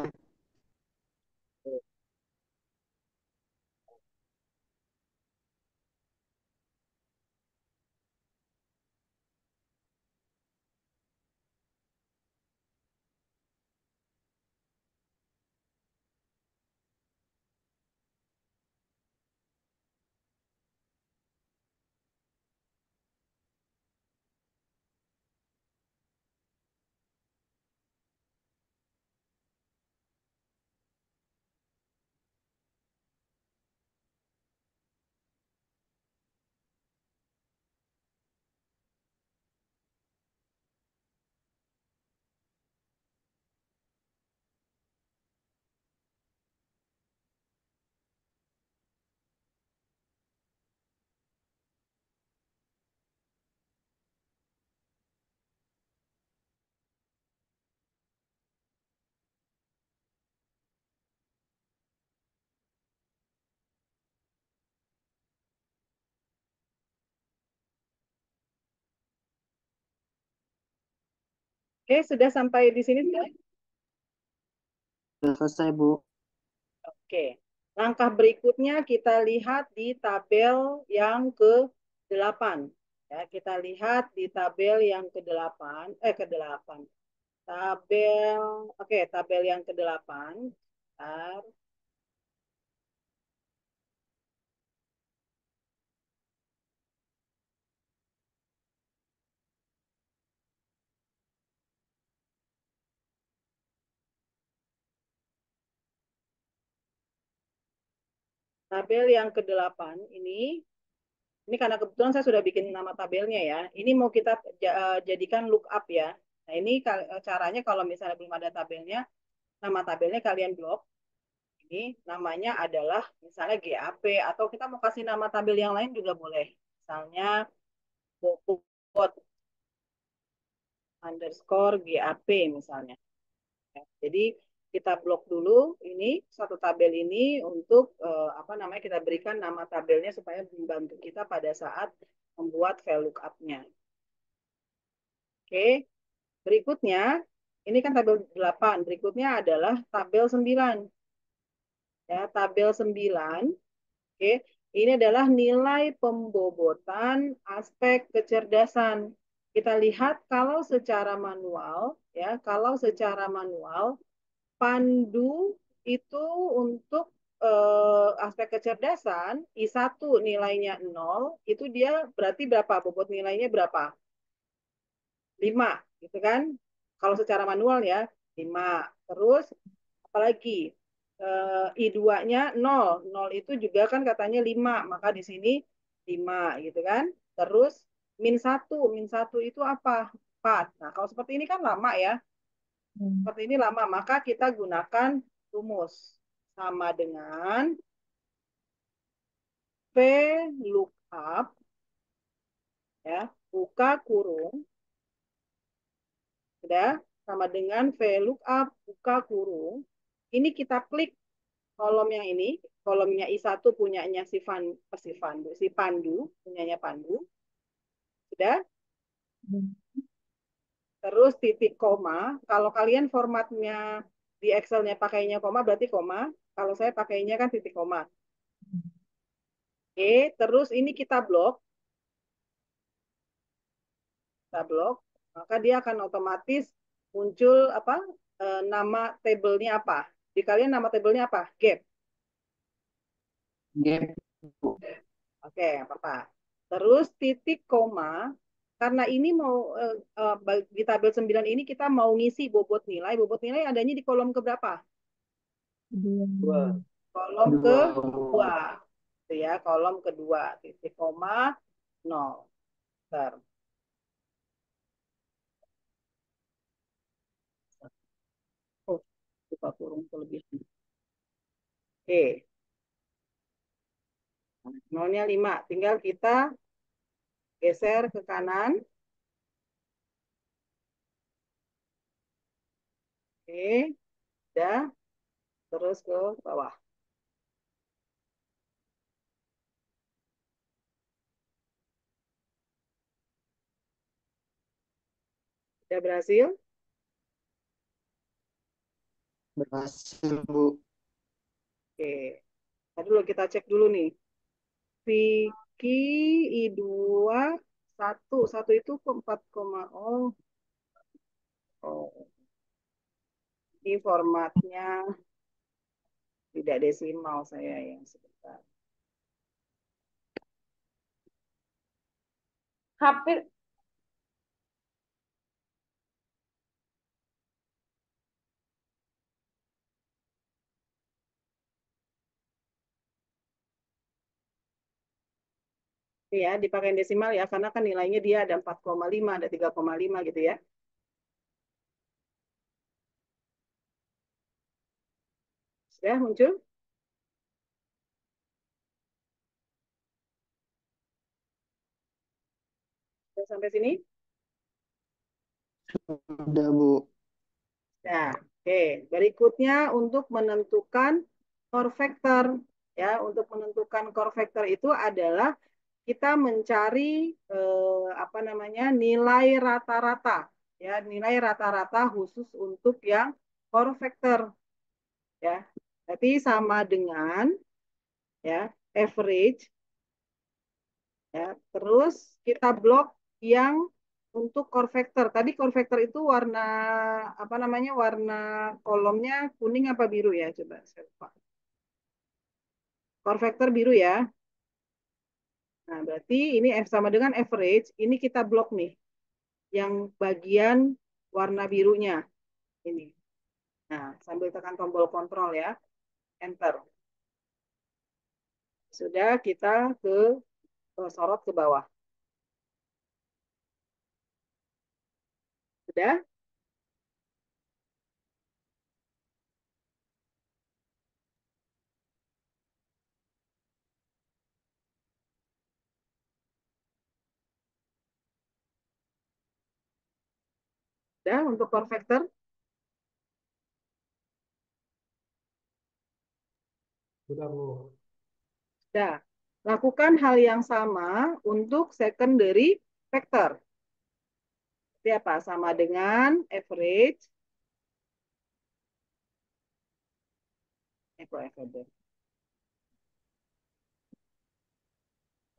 Oke, sudah sampai di sini sudah? Sudah selesai, Bu. Oke. Langkah berikutnya kita lihat di tabel yang ke-8. Ya, kita lihat di tabel yang ke-8, ke-8. Tabel, oke, tabel yang ke-8. Bentar. Tabel yang ke-8 ini karena kebetulan saya sudah bikin nama tabelnya ya. Ini mau kita jadikan lookup ya. Nah, ini caranya kalau misalnya belum ada tabelnya, nama tabelnya kalian blok. Ini namanya adalah misalnya GAP atau kita mau kasih nama tabel yang lain juga boleh. Misalnya bobot underscore GAP misalnya. Ya, jadi kita blok dulu ini satu tabel ini untuk apa namanya kita berikan nama tabelnya supaya membantu kita pada saat membuat VLOOKUP-nya. Oke, berikutnya ini kan tabel 8, berikutnya adalah tabel 9. Ya, tabel 9. Oke, ini adalah nilai pembobotan aspek kecerdasan. Kita lihat kalau secara manual ya, kalau secara manual Pandu itu untuk aspek kecerdasan I1 nilainya 0, itu dia berarti berapa? Bobot nilainya berapa? 5, gitu kan? Kalau secara manual ya, 5. Terus apalagi? I2-nya 0. 0 itu juga kan katanya 5, maka di sini 5 gitu kan? Terus min 1 itu apa? 4. Nah, kalau seperti ini kan lama ya. Seperti ini lama, maka kita gunakan rumus sama dengan VLOOKUP ya, buka kurung, sudah sama dengan VLOOKUP buka kurung. Ini kita klik kolom yang ini, kolomnya I1 punyanya si Pandu, punyanya Pandu. Sudah? Terus titik koma, kalau kalian formatnya di Excel-nya pakainya koma berarti koma, kalau saya pakainya kan titik koma. Oke, terus ini kita blok, maka dia akan otomatis muncul apa? Nama tabelnya apa? Di kalian nama tabelnya apa? Gap. Gap, Bu. Oke, apa-apa. Terus titik koma, karena ini mau di tabel 9 ini kita mau ngisi bobot nilai. Bobot nilai adanya di kolom keberapa? Dua. Kolom Dua, Bu. kedua. Itu ya, kolom kedua. Titik koma 0. Bentar. Oh, lupa kurung kelebihan. Oke. Nolnya 5. Tinggal kita geser ke kanan. Oke. Udah. Terus ke bawah. Udah berhasil? Berhasil, Bu. Oke. Tadi dulu kita cek dulu nih. Vicky I2 1 itu ke 4, oh. Oh. Ini formatnya tidak desimal saya yang sebentar. Hampir. Ya, dipakai desimal ya, karena kan nilainya dia ada 4,5, ada 3,5 gitu ya. Sudah muncul? Sudah sampai sini? Udah, Bu. Nah, oke. Berikutnya untuk menentukan core factor. Ya, untuk menentukan core factor itu adalah kita mencari apa namanya nilai rata-rata. Ya, nilai rata-rata khusus untuk yang core factor. Ya, berarti sama dengan ya average Ya, terus kita blok yang untuk core vector. Tadi core vector itu warna apa namanya? Warna kolomnya kuning apa biru ya? Coba saya lupa. Core vector biru ya. Nah, berarti ini F sama dengan average. Ini kita blok nih. Yang bagian warna birunya ini. Nah, sambil tekan tombol kontrol ya. Enter. Sudah kita sorot ke bawah. Sudah? Sudah untuk core vector? Sudah, Bu. Sudah. Lakukan hal yang sama untuk secondary vector. Berarti apa? Sama dengan average. Average.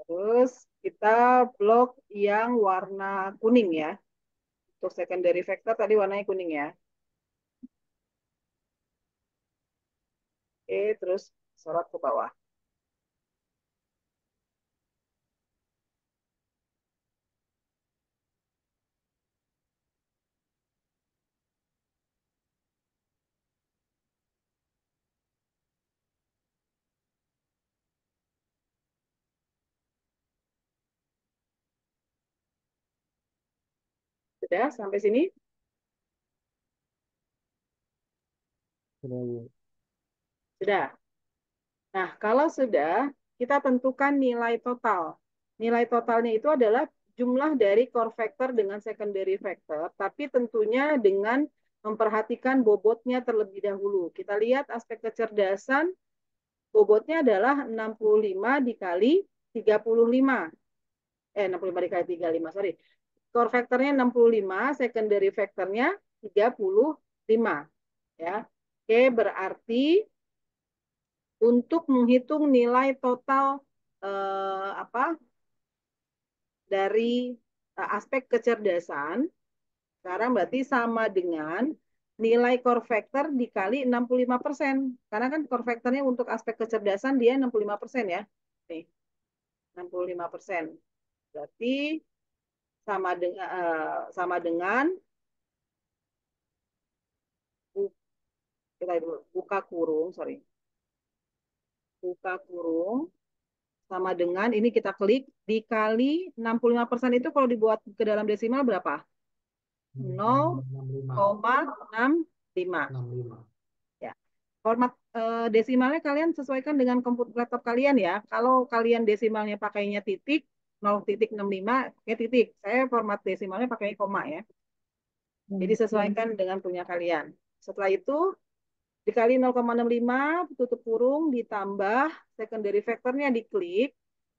Terus kita blok yang warna kuning ya. Untuk secondary vector tadi warnanya kuning ya. Oke, terus sorot ke bawah. Sudah sampai sini? Sudah, Bu. Sudah. Nah, kalau sudah, kita tentukan nilai total. Nilai totalnya itu adalah jumlah dari core vector dengan secondary vector, tapi tentunya dengan memperhatikan bobotnya terlebih dahulu. Kita lihat aspek kecerdasan, bobotnya adalah 65 dikali 35. 65 dikali 35, sorry. Core vectornya 65, secondary vectornya 35. Ya. Oke, berarti untuk menghitung nilai total apa dari aspek kecerdasan, sekarang berarti sama dengan nilai core factor dikali 65%. Karena kan core factornya untuk aspek kecerdasan dia 65% ya. Nih, 65%. Berarti sama dengan kita buka kurung, sorry. Buka kurung sama dengan ini kita klik dikali 65% itu kalau dibuat ke dalam desimal berapa? 0,65. 65. Ya. Format desimalnya kalian sesuaikan dengan komputer laptop kalian ya. Kalau kalian desimalnya pakainya titik 0,65 pakai titik. Saya format desimalnya pakai koma ya. Jadi sesuaikan dengan punya kalian. Setelah itu dikali 0,65 tutup kurung ditambah secondary factornya diklik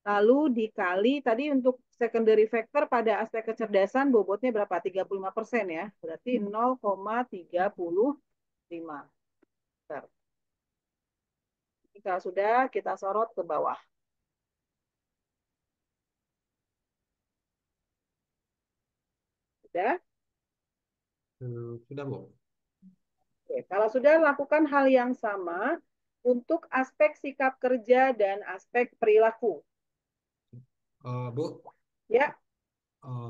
lalu dikali tadi untuk secondary factor pada aspek kecerdasan bobotnya berapa? 35% ya. Berarti 0,35. Jika sudah kita sorot ke bawah. Sudah? Sudah, Bu. Oke. Kalau sudah lakukan hal yang sama untuk aspek sikap kerja dan aspek perilaku. Bu, Ya,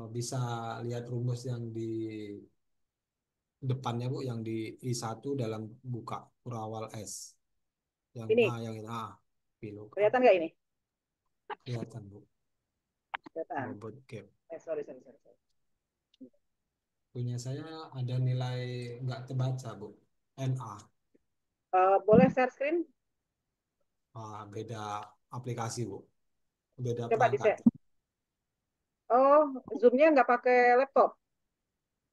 bisa lihat rumus yang di depannya, Bu, yang di I1 dalam buka kurawal S. Yang ini yang ini pilih kelihatan nggak ini? kelihatan, Bu. Kelihatan. Bobot gap. Sorry. Punya saya ada nilai nggak terbaca, Bu. NA. Boleh share screen? Beda aplikasi, Bu. Beda Coba di perangkat. share. Oh, Zoom-nya nggak pakai laptop?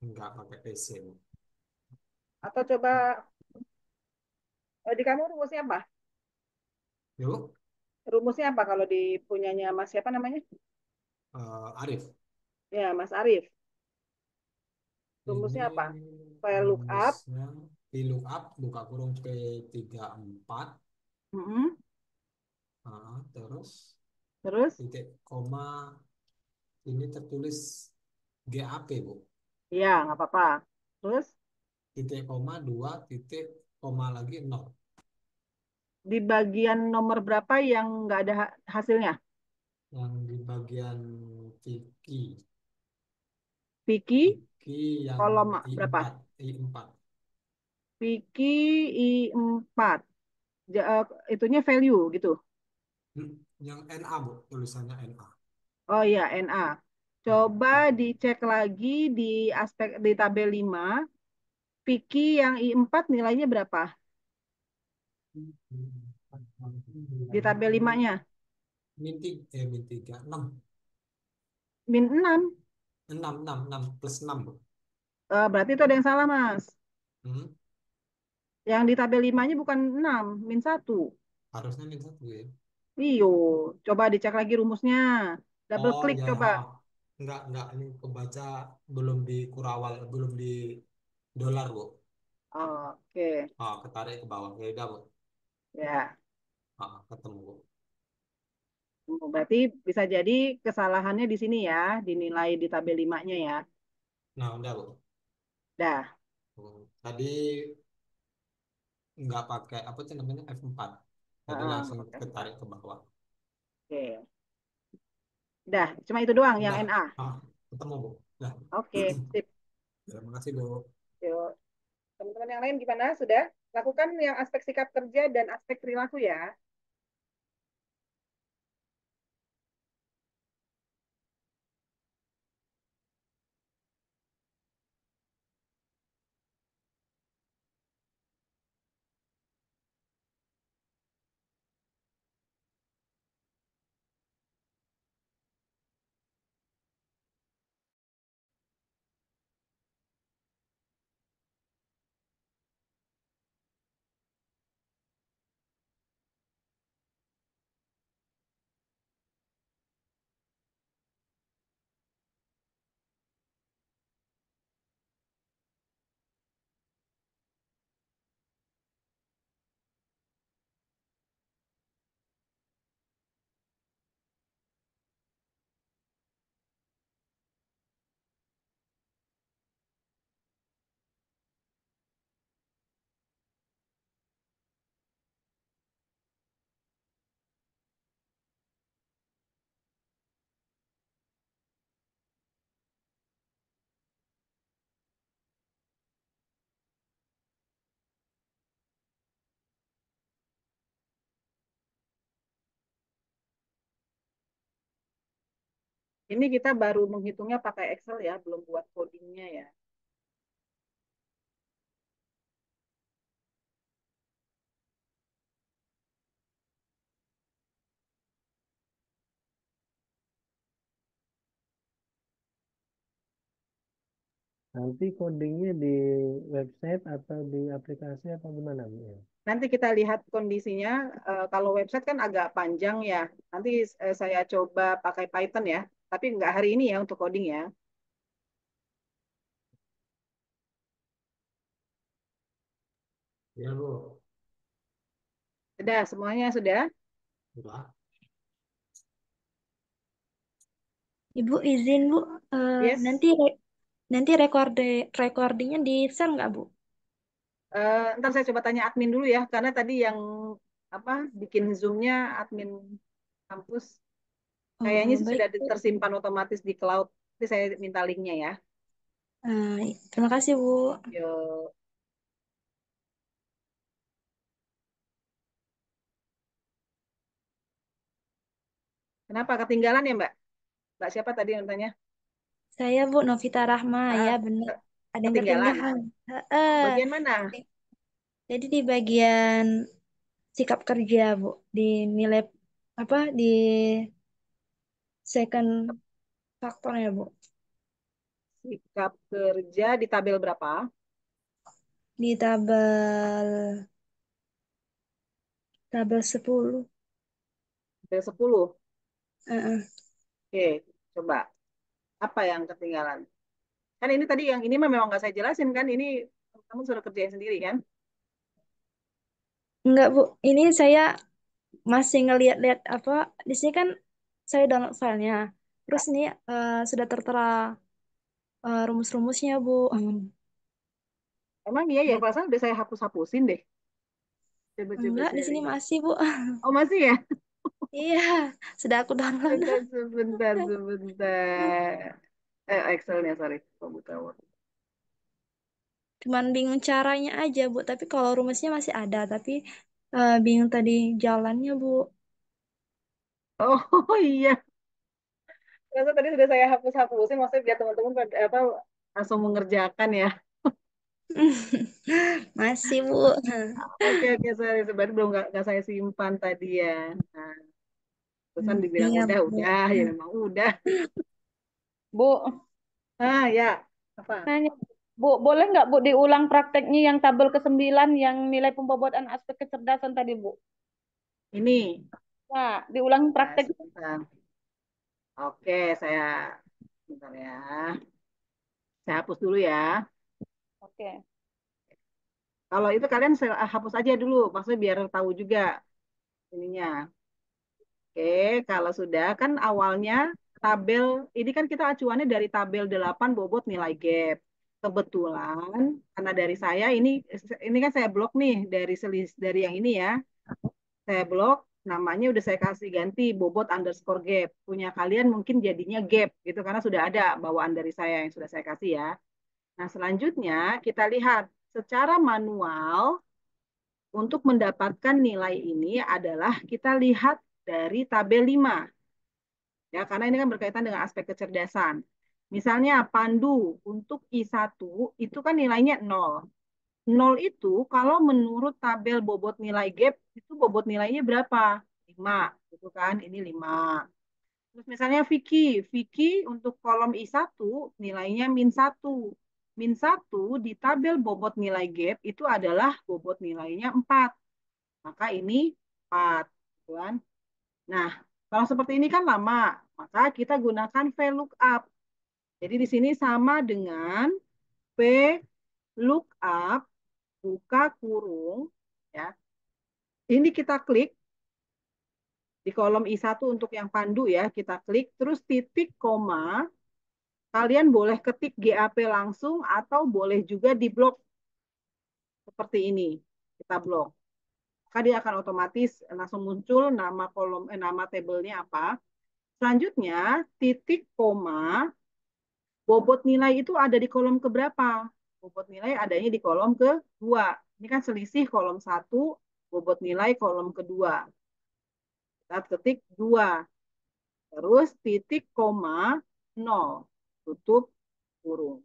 Nggak pakai PC, Bu. Atau coba di kamu rumusnya apa? Ya, Bu. Rumusnya apa kalau di punyanya Mas siapa namanya? Arif. Ya, Mas Arif. Ini Rumusnya apa? File lookup. rumusnya di lookup buka kurung P34. Mm-mm. Terus Terus? titik koma ini tertulis GAP, Bu. Iya, nggak apa-apa. Terus Titik koma 2 titik koma lagi 0. di bagian nomor berapa yang nggak ada hasilnya? Yang di bagian Vicky. Vicky, Vicky yang kolom berapa? I4. I4. Vicky I4. Itunya value gitu. Yang NA, Bu. Tulisannya NA. Oh iya, NA. Coba dicek lagi di aspek di tabel 5. Vicky yang I4 nilainya berapa? Di tabel 5-nya. Min 3, 6. -6. 6 plus 6, Bu. Berarti itu ada yang salah, Mas. Hmm, Yang di tabel 5-nya bukan 6, -1. harusnya min 1 ya. Iyo, coba dicek lagi rumusnya. Double Oh klik ya, coba. enggak ini kebaca belum di kurawal, belum di dolar, Bu. Oke, Ah, ketarik ke bawah. Ya udah, Bu. ya. Ah, ketemu, Bu. Berarti bisa jadi kesalahannya di sini ya, dinilai di tabel 5-nya ya. Nah, udah, Bu. Dah, Tadi nggak pakai apa sih namanya F4. Jadi langsung oke, Pak. ketarik ke bawah. Oke. Dah, cuma itu doang yang Udah, NA. ketemu, Bu. Udah. Oke, sip. Terima kasih, Bu. Yuk. Teman-teman yang lain gimana? Sudah? Lakukan yang aspek sikap kerja dan aspek perilaku ya. Ini kita baru menghitungnya pakai Excel ya, belum buat codingnya ya. Nanti codingnya di website atau di aplikasi apa gimana, Bu? Nanti kita lihat kondisinya. Kalau website kan agak panjang ya. Nanti saya coba pakai Python ya. Tapi nggak hari ini ya untuk coding ya. Ya, Bu. Sudah, semuanya sudah? Udah. Ibu izin Bu, Yes. nanti recordingnya di share nggak Bu? Ntar saya coba tanya admin dulu ya. Karena tadi yang apa bikin Zoom-nya admin kampus. Kayaknya Oh sih baik sudah Bu. tersimpan otomatis di cloud. Nanti saya minta linknya ya. Terima kasih Bu. Yuk. Kenapa ketinggalan ya Mbak? Mbak siapa tadi yang tanya? Saya Bu Novita Rahma, ya Ah, benar. ke- Ada yang ketinggalan. ketinggalan. Heeh. Bagian mana? Jadi di bagian sikap kerja Bu, di nilai apa di second faktornya Bu, Sikap kerja di tabel berapa? di tabel 10. Tabel 10. Heeh. Oke, coba. Apa yang ketinggalan? Kan ini tadi yang ini mah memang nggak saya jelasin kan. Ini kamu suruh kerjain sendiri kan? Enggak Bu, ini saya masih ngeliat-liat apa di sini kan saya download filenya. Terus ini sudah tertera rumus-rumusnya, Bu. Emang iya ya, Dan perasaan udah saya hapus-hapusin deh. Coba-coba enggak, di sini sharing. masih, Bu. Oh masih ya? Iya, sudah aku download. Sebentar. Excelnya, sorry. Kok buka Word. Cuman bingung caranya aja, Bu. Tapi kalau rumusnya masih ada, tapi bingung tadi jalannya, Bu. Oh iya. Ternyata tadi sudah saya hapus-hapusin, maksudnya biar teman-teman apa langsung mengerjakan ya. Masih, Bu. Oke, sorry. Sebenarnya belum nggak saya simpan tadi ya. Nah, terusan dibilang Iya, Bu. udah, ya memang udah. Bu, Ah ya, apa? nanya, Bu, boleh nggak Bu diulang prakteknya yang tabel ke-9 yang nilai pembobotan aspek kecerdasan tadi, Bu? Ini. Nah, diulang Ya, praktek. sebentar. Oke, sebentar ya. Saya hapus dulu ya. Oke. Kalau itu kalian hapus aja dulu, maksudnya biar tahu juga ininya. Oke, kalau sudah kan awalnya tabel ini kan kita acuannya dari tabel 8 bobot nilai gap. Kebetulan karena dari saya ini kan saya blok nih dari yang ini ya. Saya blok namanya udah saya kasih ganti bobot underscore gap. Punya kalian mungkin jadinya gap gitu karena sudah ada bawaan dari saya yang sudah saya kasih ya. Nah, selanjutnya kita lihat secara manual untuk mendapatkan nilai ini adalah kita lihat dari tabel 5. Ya, karena ini kan berkaitan dengan aspek kecerdasan. Misalnya pandu untuk I1 itu kan nilainya 0. 0 itu kalau menurut tabel bobot nilai gap itu bobot nilainya berapa? 5, gitu kan? Ini 5. Terus misalnya Vicky, Vicky untuk kolom I1 nilainya -1. -1 di tabel bobot nilai gap itu adalah bobot nilainya 4. Maka ini 4. Gitu kan? Nah, kalau seperti ini kan lama, maka kita gunakan VLOOKUP. Jadi di sini sama dengan VLOOKUP, buka kurung, ya. Ini kita klik di kolom I1 untuk yang pandu ya, kita klik, terus titik koma, kalian boleh ketik GAP langsung atau boleh juga di blok seperti ini. Kita blok. Maka dia akan otomatis langsung muncul nama tabelnya apa. Selanjutnya, titik koma, bobot nilai itu ada di kolom keberapa? Bobot nilai adanya di kolom kedua. Ini kan selisih kolom 1, bobot nilai kolom kedua. Kita ketik 2. Terus titik koma 0. Tutup kurung.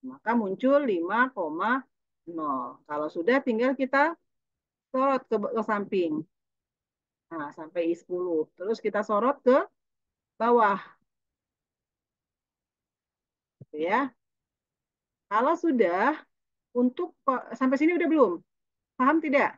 Maka muncul 5,0. Kalau sudah tinggal kita sorot ke samping. Nah, sampai I10. Terus kita sorot ke bawah. Gitu ya. Kalau sudah, untuk sampai sini udah belum? Paham tidak?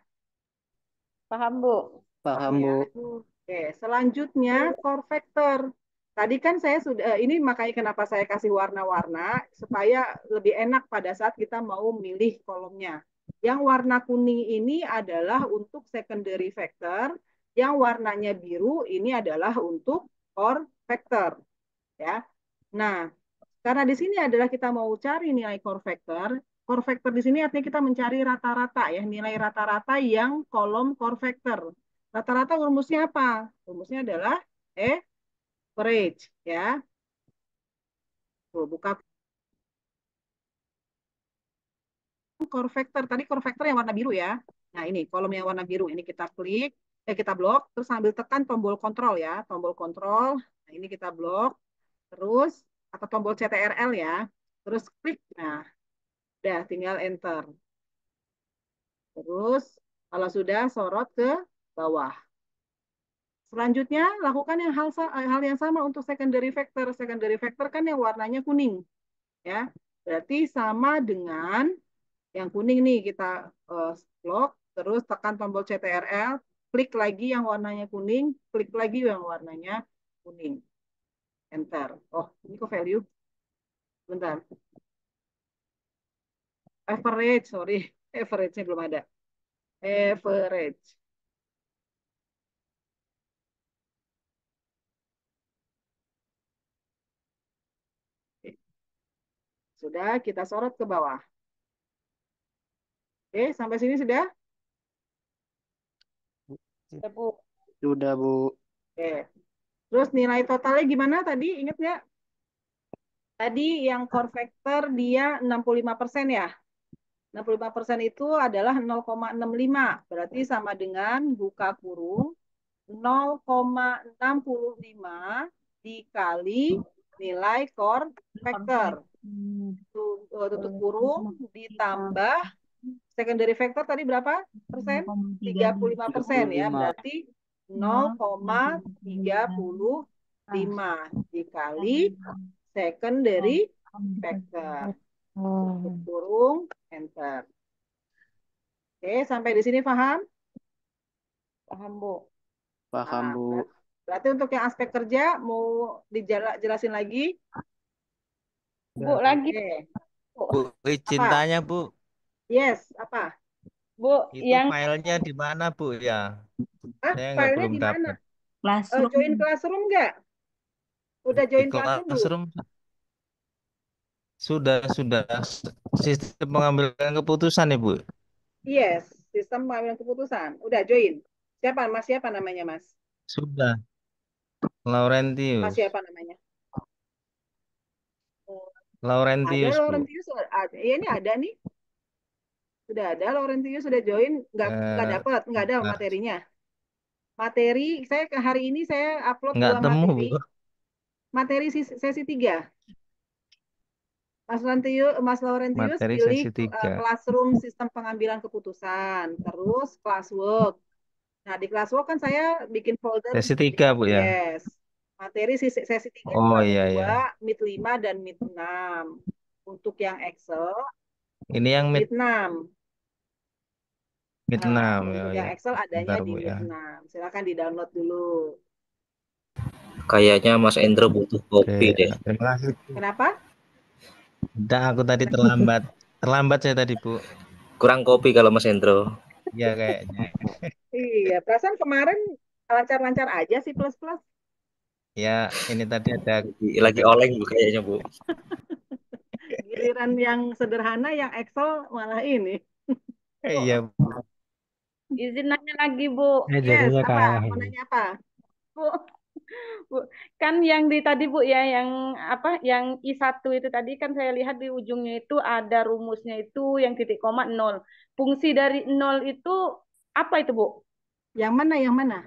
Paham, Bu? Paham, Ya. Bu. Oke, selanjutnya core factor. Tadi kan saya sudah, ini makanya kenapa saya kasih warna-warna, supaya lebih enak pada saat kita mau milih kolomnya. Yang warna kuning ini adalah untuk secondary factor, yang warnanya biru ini adalah untuk core factor. Ya. Nah, karena di sini adalah kita mau cari nilai core factor. Core factor di sini artinya kita mencari rata-rata ya, nilai rata-rata yang kolom core factor. Rata-rata rumusnya apa? Rumusnya adalah average ya. Tuh, buka core factor. Tadi core factor yang warna biru ya. Nah, ini kolom yang warna biru. Ini kita klik, kita blok, terus sambil tekan tombol kontrol ya. Tombol kontrol. Nah, ini kita blok. Terus, atau tombol CTRL ya. Terus klik. Nah, udah tinggal enter. Terus, kalau sudah, sorot ke bawah. Selanjutnya, lakukan hal yang sama untuk secondary factor. Secondary factor kan yang warnanya kuning. Ya, berarti sama dengan yang kuning nih kita blok, terus tekan tombol CTRL, klik lagi yang warnanya kuning, klik lagi yang warnanya kuning. Enter. Oh, ini kok value? Bentar. Average, sorry. Average-nya belum ada. Average. sudah kita sorot ke bawah. Oke, sampai sini sudah? Ya, Bu. Sudah, Bu. Oke. Terus nilai totalnya gimana tadi? Ingat nggak? Tadi yang core factor dia 65% ya. 65% itu adalah 0,65. Berarti sama dengan buka kurung 0,65 dikali nilai core factor. Tutup kurung ditambah secondary factor tadi berapa persen? 35% ya. Berarti 0,35 dikali secondary factor. Tutup kurung, enter. Oke, sampai di sini paham? Paham, Bu. Paham, Nah, Bu. berarti untuk yang aspek kerja mau dijelasin lagi? Bu, lagi, Oke. Bu. Bu, izin Apa? tanya Bu, Yes, apa? Bu, itu yang filenya di mana Bu ya? Saya Filenya belum di mana? dapat. Classroom. Join classroom nggak? Udah Di join classroom belum? Classroom sudah sistem pengambilan keputusan ya Bu. Yes, sistem pengambilan keputusan. Udah join. Siapa? Mas siapa namanya, Mas? Sudah. Mas Laurentius. siapa namanya? Ada Laurentius Bu. Laurentius. Iya, ini ada nih. Sudah ada Laurentius sudah join. Nggak dapat, nggak ada Bentar. materinya. Materi saya hari ini saya upload Nggak 2 temu materi. Bu. Materi sesi 3. Mas Laurentius Materi pilih sesi 3. classroom sistem pengambilan keputusan, terus classwork. Nah, di classwork kan saya bikin folder. Sesi 3 Bu ya. Yes. Materi sesi 3 itu Oh ada iya 2, mid 5 dan mid 6. Untuk yang Excel, Ini yang mid 6. mid Nah, 6 ya untuk ya. yang Excel adanya Bentar di Bu mid ya. 6. Silakan di-download dulu. Kayaknya Mas Endro butuh kopi Oke, deh. terima kasih Bu. Kenapa? Udah aku tadi terlambat. Terlambat saya tadi Bu. Kurang kopi kalau Mas Endro. Iya kayaknya. Iya, perasaan kemarin lancar-lancar aja sih plus-plus. Ya, ini tadi ada Lagi oleng Bu kayaknya Bu. Giliran yang sederhana, yang Excel malah ini. iya Bu. izin nanya lagi, Bu. Yes, jadinya apa? kalah Mau ini. nanya apa? Bu, Bu, kan yang di tadi Bu ya, yang apa, yang I1 itu tadi kan saya lihat di ujungnya itu ada rumusnya itu yang titik koma 0. Fungsi dari 0 itu apa itu Bu? Yang mana? Yang mana?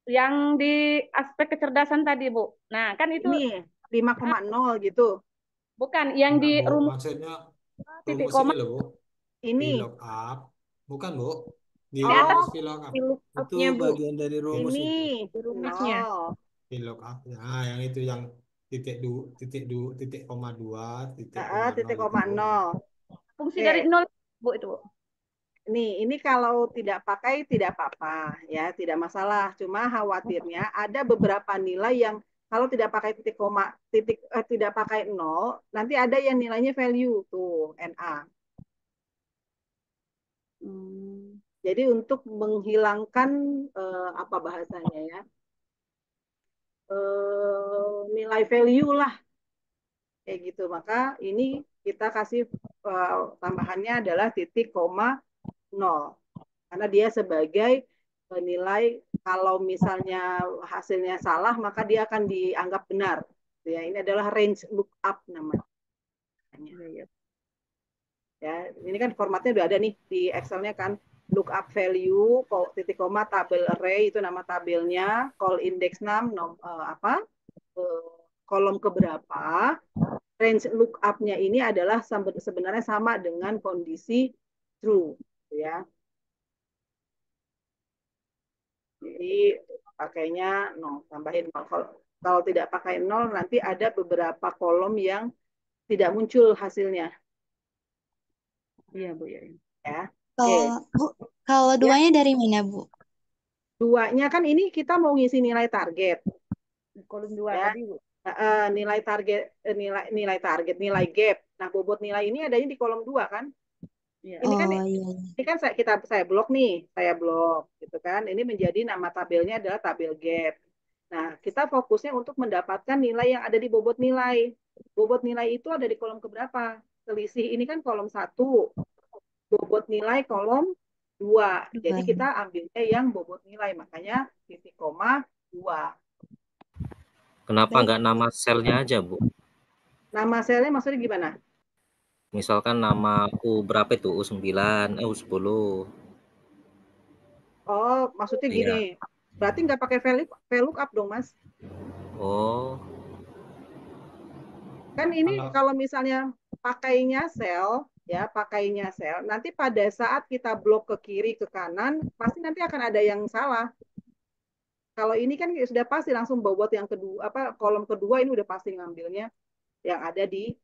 Yang di aspek kecerdasan tadi Bu. Nah, kan itu Ini 5,0 gitu. bukan yang Enggak, di Bu. rumus Maksudnya titik rumus koma ini loh, Bu. Ini. VLOOKUP. Bukan, Bu. Di di atas rumus VLOOKUP. di Itu lookupnya Bu. bagian dari rumus Ini itu. Di rumusnya. 0. VLOOKUP. Nah, yang itu yang titik koma 2, titik koma 0 Titik itu, koma Bu. 0. Fungsi Oke. dari 0 Bu itu Bu. Ini kalau tidak pakai tidak apa-apa ya, tidak masalah. Cuma khawatirnya ada beberapa nilai yang kalau tidak pakai titik koma, tidak pakai 0, nanti ada yang nilainya value tuh NA. Jadi untuk menghilangkan apa bahasanya ya, nilai value lah kayak gitu. Maka ini kita kasih tambahannya adalah titik koma 0 karena dia sebagai nilai kalau misalnya hasilnya salah maka dia akan dianggap benar. Ya, ini adalah range lookup namanya. Ya, ini kan formatnya udah ada nih di Excel-nya kan. Lookup value, titik koma, tabel array itu nama tabelnya, call index 6, kolom keberapa. Range lookup-nya ini adalah sebenarnya sama dengan kondisi true, ya. Jadi pakainya 0, tambahin 0. Kalau tidak pakai 0 nanti ada beberapa kolom yang tidak muncul hasilnya. Iya Bu ya. Kalau duanya dari mana, Bu? Duanya kan ini kita mau ngisi nilai target. Kolom 2 ya. tadi Bu. Nilai target, nilai gap. Nah, bobot nilai ini adanya di kolom 2 kan? Iya. Ini kan iya. ini kan saya blok nih, saya blok gitu kan. Ini menjadi nama tabelnya adalah tabel gap. Nah, kita fokusnya untuk mendapatkan nilai yang ada di bobot nilai. Bobot nilai itu ada di kolom keberapa? selisih ini kan kolom 1, bobot nilai kolom 2. Jadi Dua. kita ambilnya yang bobot nilai, makanya titik koma 2. Kenapa Baik. nggak nama selnya aja, Bu? Nama selnya maksudnya gimana? Misalkan nama U berapa itu? U9, U10. Oh, maksudnya Iya. gini. Berarti nggak pakai VLOOKUP dong, Mas. Oh, Kan ini Kalau kalau misalnya pakainya sel, nanti pada saat kita blok ke kiri ke kanan, pasti nanti akan ada yang salah. Kalau ini kan sudah pasti langsung bobot yang kedua, kolom kedua ini udah pasti ngambilnya yang ada di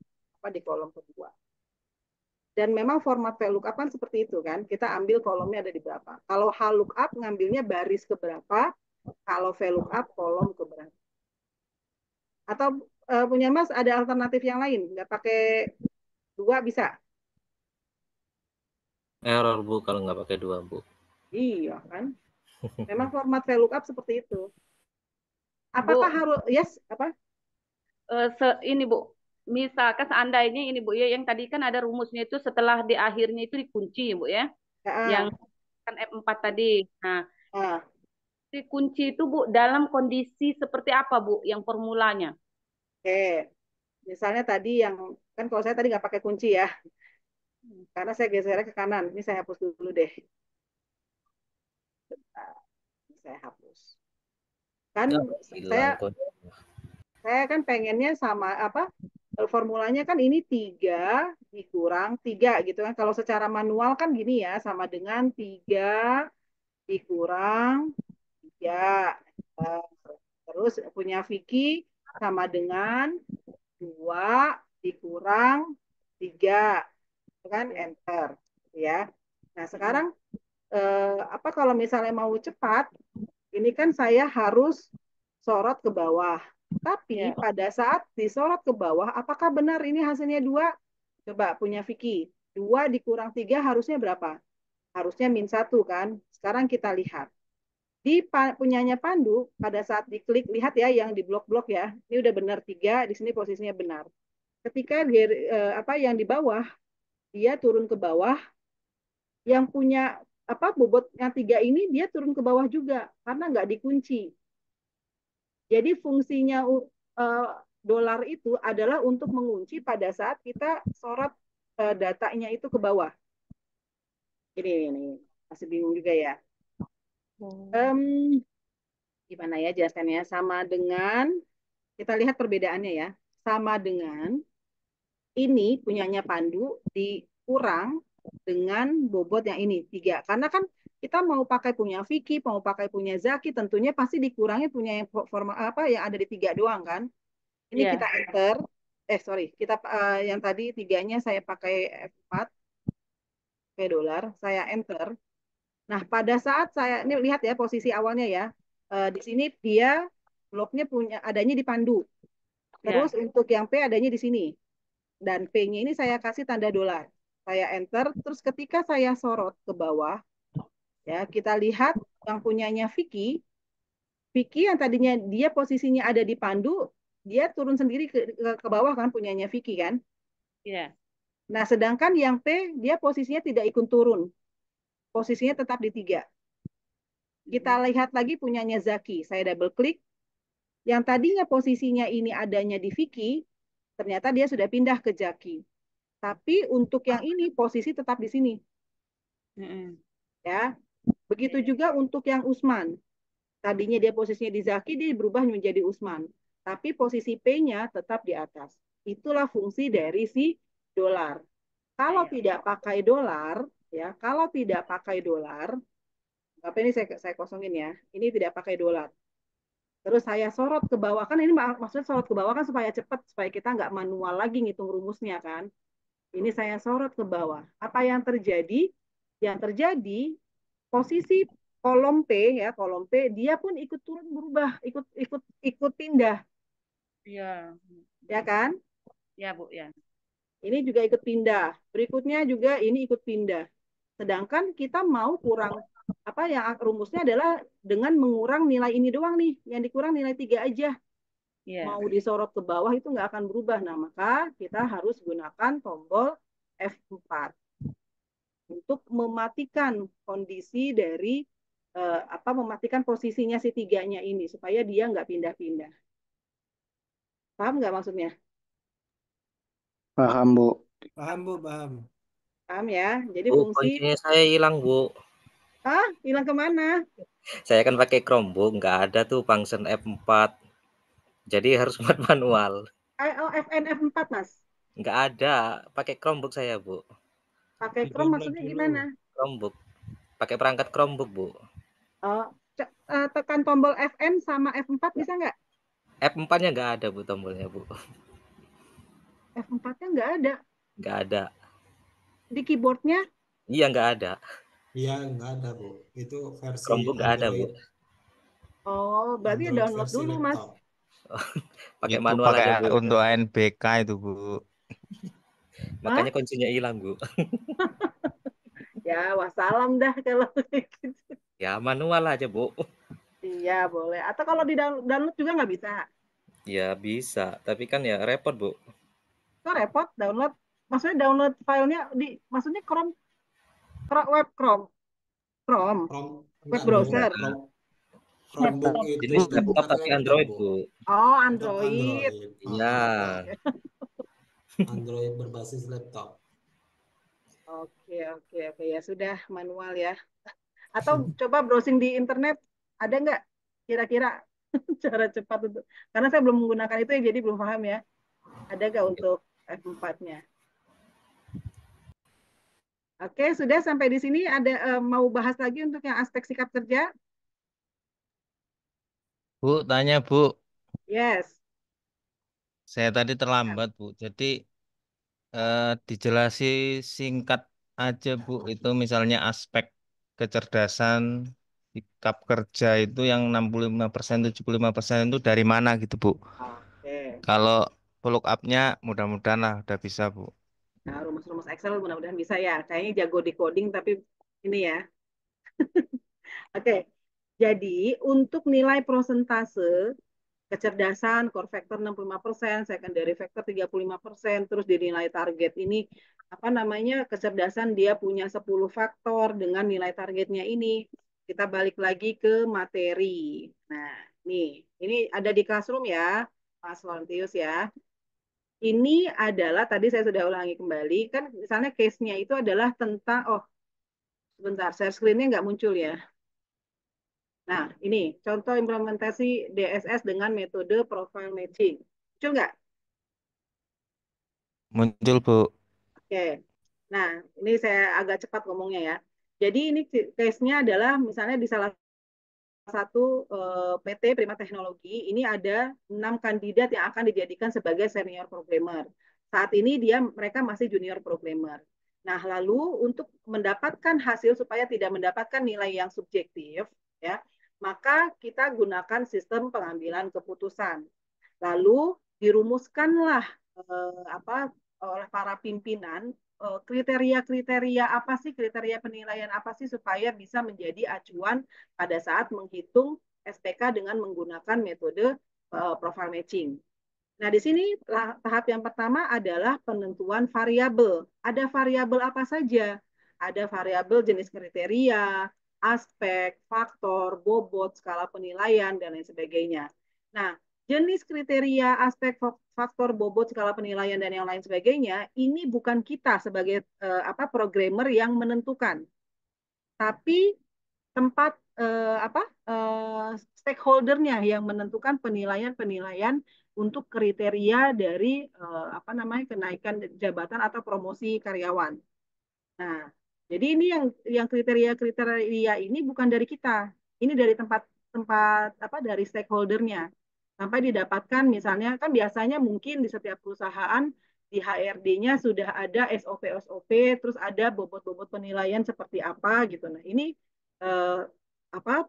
kolom kedua. Dan memang format VLOOKUP kan seperti itu kan, kita ambil kolomnya ada di berapa. Kalau HLOOKUP ngambilnya baris ke berapa, kalau VLOOKUP kolom ke berapa. Atau punya Mas ada alternatif yang lain, nggak pakai 2 bisa? error, Bu, kalau nggak pakai 2, Bu. Iya kan, memang format VLOOKUP seperti itu. Bu, Apakah harus apa? ini Bu, misalkan seandainya ini Bu ya, yang tadi kan ada rumusnya itu setelah di akhirnya itu dikunci Bu ya, yang kan F4 tadi. Nah, Ah, dikunci itu Bu dalam kondisi seperti apa Bu yang formulanya? Oke, misalnya tadi yang kan kalau saya tadi nggak pakai kunci ya, karena saya gesernya ke kanan. Ini saya hapus dulu deh. Bentar, ini saya hapus. Kan Ya, saya hilang kok. saya kan pengennya sama formulanya kan ini 3 dikurang 3 gitu kan. Kalau secara manual kan gini ya, sama dengan 3 dikurang 3. Terus punya Vicky sama dengan 2 dikurang 3. Itu kan enter ya. Nah, sekarang kalau misalnya mau cepat, ini kan saya harus sorot ke bawah. Tapi Ya. pada saat disorot ke bawah, apakah benar ini hasilnya 2? Coba punya Vicky. 2 dikurang 3 harusnya berapa? Harusnya -1 kan? Sekarang kita lihat. Di punyanya Pandu, pada saat diklik, lihat ya yang di blok-blok ya. Ini udah benar 3, di sini posisinya benar. Ketika yang di bawah, dia turun ke bawah, yang punya bobot yang 3 ini dia turun ke bawah juga karena nggak dikunci. Jadi fungsinya dolar itu adalah untuk mengunci pada saat kita sorot datanya itu ke bawah. Ini masih bingung juga ya. Gimana ya jelaskannya? Sama dengan kita lihat perbedaannya ya. Sama dengan ini punyanya Pandu dikurang dengan bobot yang ini 3. Karena kan kita mau pakai punya Vicky, mau pakai punya Zaki, tentunya pasti dikurangi punya yang forma yang ada di 3 doang kan. Ini kita enter. Kita yang tadi 3-nya saya pakai F4 pakai dolar, saya enter. Nah, pada saat saya ini lihat ya posisi awalnya ya. Di sini dia bloknya adanya di Pandu. Terus untuk yang P adanya di sini. Dan P-nya ini saya kasih tanda dolar. Saya enter, terus ketika saya sorot ke bawah, ya kita lihat yang punyanya Vicky yang tadinya dia posisinya ada di Pandu, dia turun sendiri ke bawah kan punyanya Vicky kan. Iya. Nah, sedangkan yang P, dia posisinya tidak ikut turun. Posisinya tetap di 3. Kita lihat lagi punyanya Zaki. Saya double klik. Yang tadinya posisinya ini adanya di Vicky, ternyata dia sudah pindah ke Zaki. Tapi untuk yang ini posisi tetap di sini. Ya. Begitu juga untuk yang Usman. Tadinya dia posisinya di Zaki, dia berubah menjadi Usman. Tapi posisi P-nya tetap di atas. Itulah fungsi dari si dolar. Kalau tidak pakai dolar, ya, apa ini saya kosongin ya. Ini tidak pakai dolar. Terus saya sorot ke bawah, kan ini maksudnya sorot ke bawah kan supaya cepat, supaya kita nggak manual lagi ngitung rumusnya kan. Ini saya sorot ke bawah. Apa yang terjadi? Yang terjadi posisi kolom P ya, kolom P dia pun ikut turun berubah, ikut pindah. Iya. Ya kan? Ya, Bu, ya. Ini juga ikut pindah. Berikutnya juga ini ikut pindah. Sedangkan kita mau kurang yang rumusnya adalah dengan mengurang nilai ini doang nih, yang dikurang nilai 3 aja. Iya. mau disorot ke bawah itu nggak akan berubah. Nah, maka kita harus gunakan tombol F4 untuk mematikan kondisi dari mematikan posisinya si tiganya ini supaya dia nggak pindah-pindah. Paham nggak maksudnya? Paham, Bu. Paham, Bu, paham. Paham ya? Jadi Bu, fungsi, kuncinya saya hilang, Bu. hilang kemana? Saya kan pakai Chromebook, nggak ada tuh function F4. Jadi harus buat manual. FN F4, Mas. Nggak ada, pakai Chromebook saya, Bu. Pakai Chrome Di-download maksudnya dulu. gimana? Chromebook. Pakai perangkat Chromebook, Bu. Tekan tombol FN sama F4 bisa nggak? F4-nya nggak ada, Bu, tombolnya, Bu. F4-nya nggak ada. Nggak ada. Di keyboardnya? Iya, nggak ada. Iya, nggak ada, Bu. Itu versi Chromebook nggak ada, Bu. Android. Oh, berarti Android download versi dulu, Mas. laptop. Pakai Itu manual pakai aja, Bu. untuk ANBK itu, Bu. Makanya kuncinya hilang, Bu. Ya, wassalam dah kalau kayak gitu. Ya, manual aja, Bu. Iya, boleh. Atau kalau di download juga nggak bisa. Ya, bisa. Tapi kan ya repot, Bu. Kok repot download? Maksudnya download filenya maksudnya Chrome, web Chrome, Chrome, web enggak, Bu. browser. Chromebook Laptop. itu Jenis laptop bukan tapi laptop, Android, Bu. Bu. Oh, Laptop Android. Android. Iya. Android berbasis laptop. Oke, ya sudah manual ya. Atau coba browsing di internet, ada nggak kira-kira cara cepat untuk, karena saya belum menggunakan itu ya, jadi belum paham ya. Ada nggak untuk F4-nya? Oke, sudah sampai di sini. Ada mau bahas lagi untuk yang aspek sikap kerja? Bu, tanya, Bu. Yes. Saya tadi terlambat, Bu. Jadi dijelasi singkat aja, Bu. Itu misalnya aspek kecerdasan, sikap kerja itu yang 65%, 75% itu dari mana gitu, Bu. Oke. Kalau follow up-nya mudah-mudahan lah udah bisa, Bu. Nah, rumus-rumus Excel mudah-mudahan bisa ya. Kayaknya jago di coding tapi ini ya. Oke. Jadi untuk nilai prosentase kecerdasan, core factor 65%, secondary factor 35%, terus di nilai target ini apa namanya kecerdasan dia punya 10 faktor dengan nilai targetnya ini. Kita balik lagi ke materi. Nah, ini ada di Classroom ya, Mas Lontius ya. Ini adalah tadi saya sudah ulangi kembali kan misalnya case-nya itu adalah tentang sebentar share screen-nya nggak muncul ya. Nah, ini contoh implementasi DSS dengan metode profile matching. Muncul nggak? Muncul, Bu. Oke. Nah, ini saya agak cepat ngomongnya ya. Jadi ini case-nya adalah misalnya di salah satu PT Prima Teknologi, ini ada 6 kandidat yang akan dijadikan sebagai senior programmer. Saat ini mereka masih junior programmer. Nah, lalu untuk mendapatkan hasil supaya tidak mendapatkan nilai yang subjektif, ya, maka kita gunakan sistem pengambilan keputusan. Lalu dirumuskanlah oleh para pimpinan kriteria-kriteria apa sih, kriteria penilaian apa sih supaya bisa menjadi acuan pada saat menghitung SPK dengan menggunakan metode profile matching. Nah, di sini tahap yang pertama adalah penentuan variabel. Ada variabel apa saja? Ada variabel jenis kriteria, aspek, faktor, bobot, skala penilaian, dan lain sebagainya. Nah, jenis kriteria, aspek, faktor, bobot, skala penilaian, dan yang lain sebagainya, ini bukan kita sebagai programmer yang menentukan. Tapi tempat stakeholdernya yang menentukan penilaian-penilaian untuk kriteria dari kenaikan jabatan atau promosi karyawan. Nah, jadi ini yang kriteria-kriteria ini bukan dari kita. Ini dari tempat dari stakeholdernya. Sampai didapatkan misalnya kan biasanya mungkin di setiap perusahaan di HRD-nya sudah ada SOP, terus ada bobot-bobot penilaian seperti apa gitu. Nah, ini eh,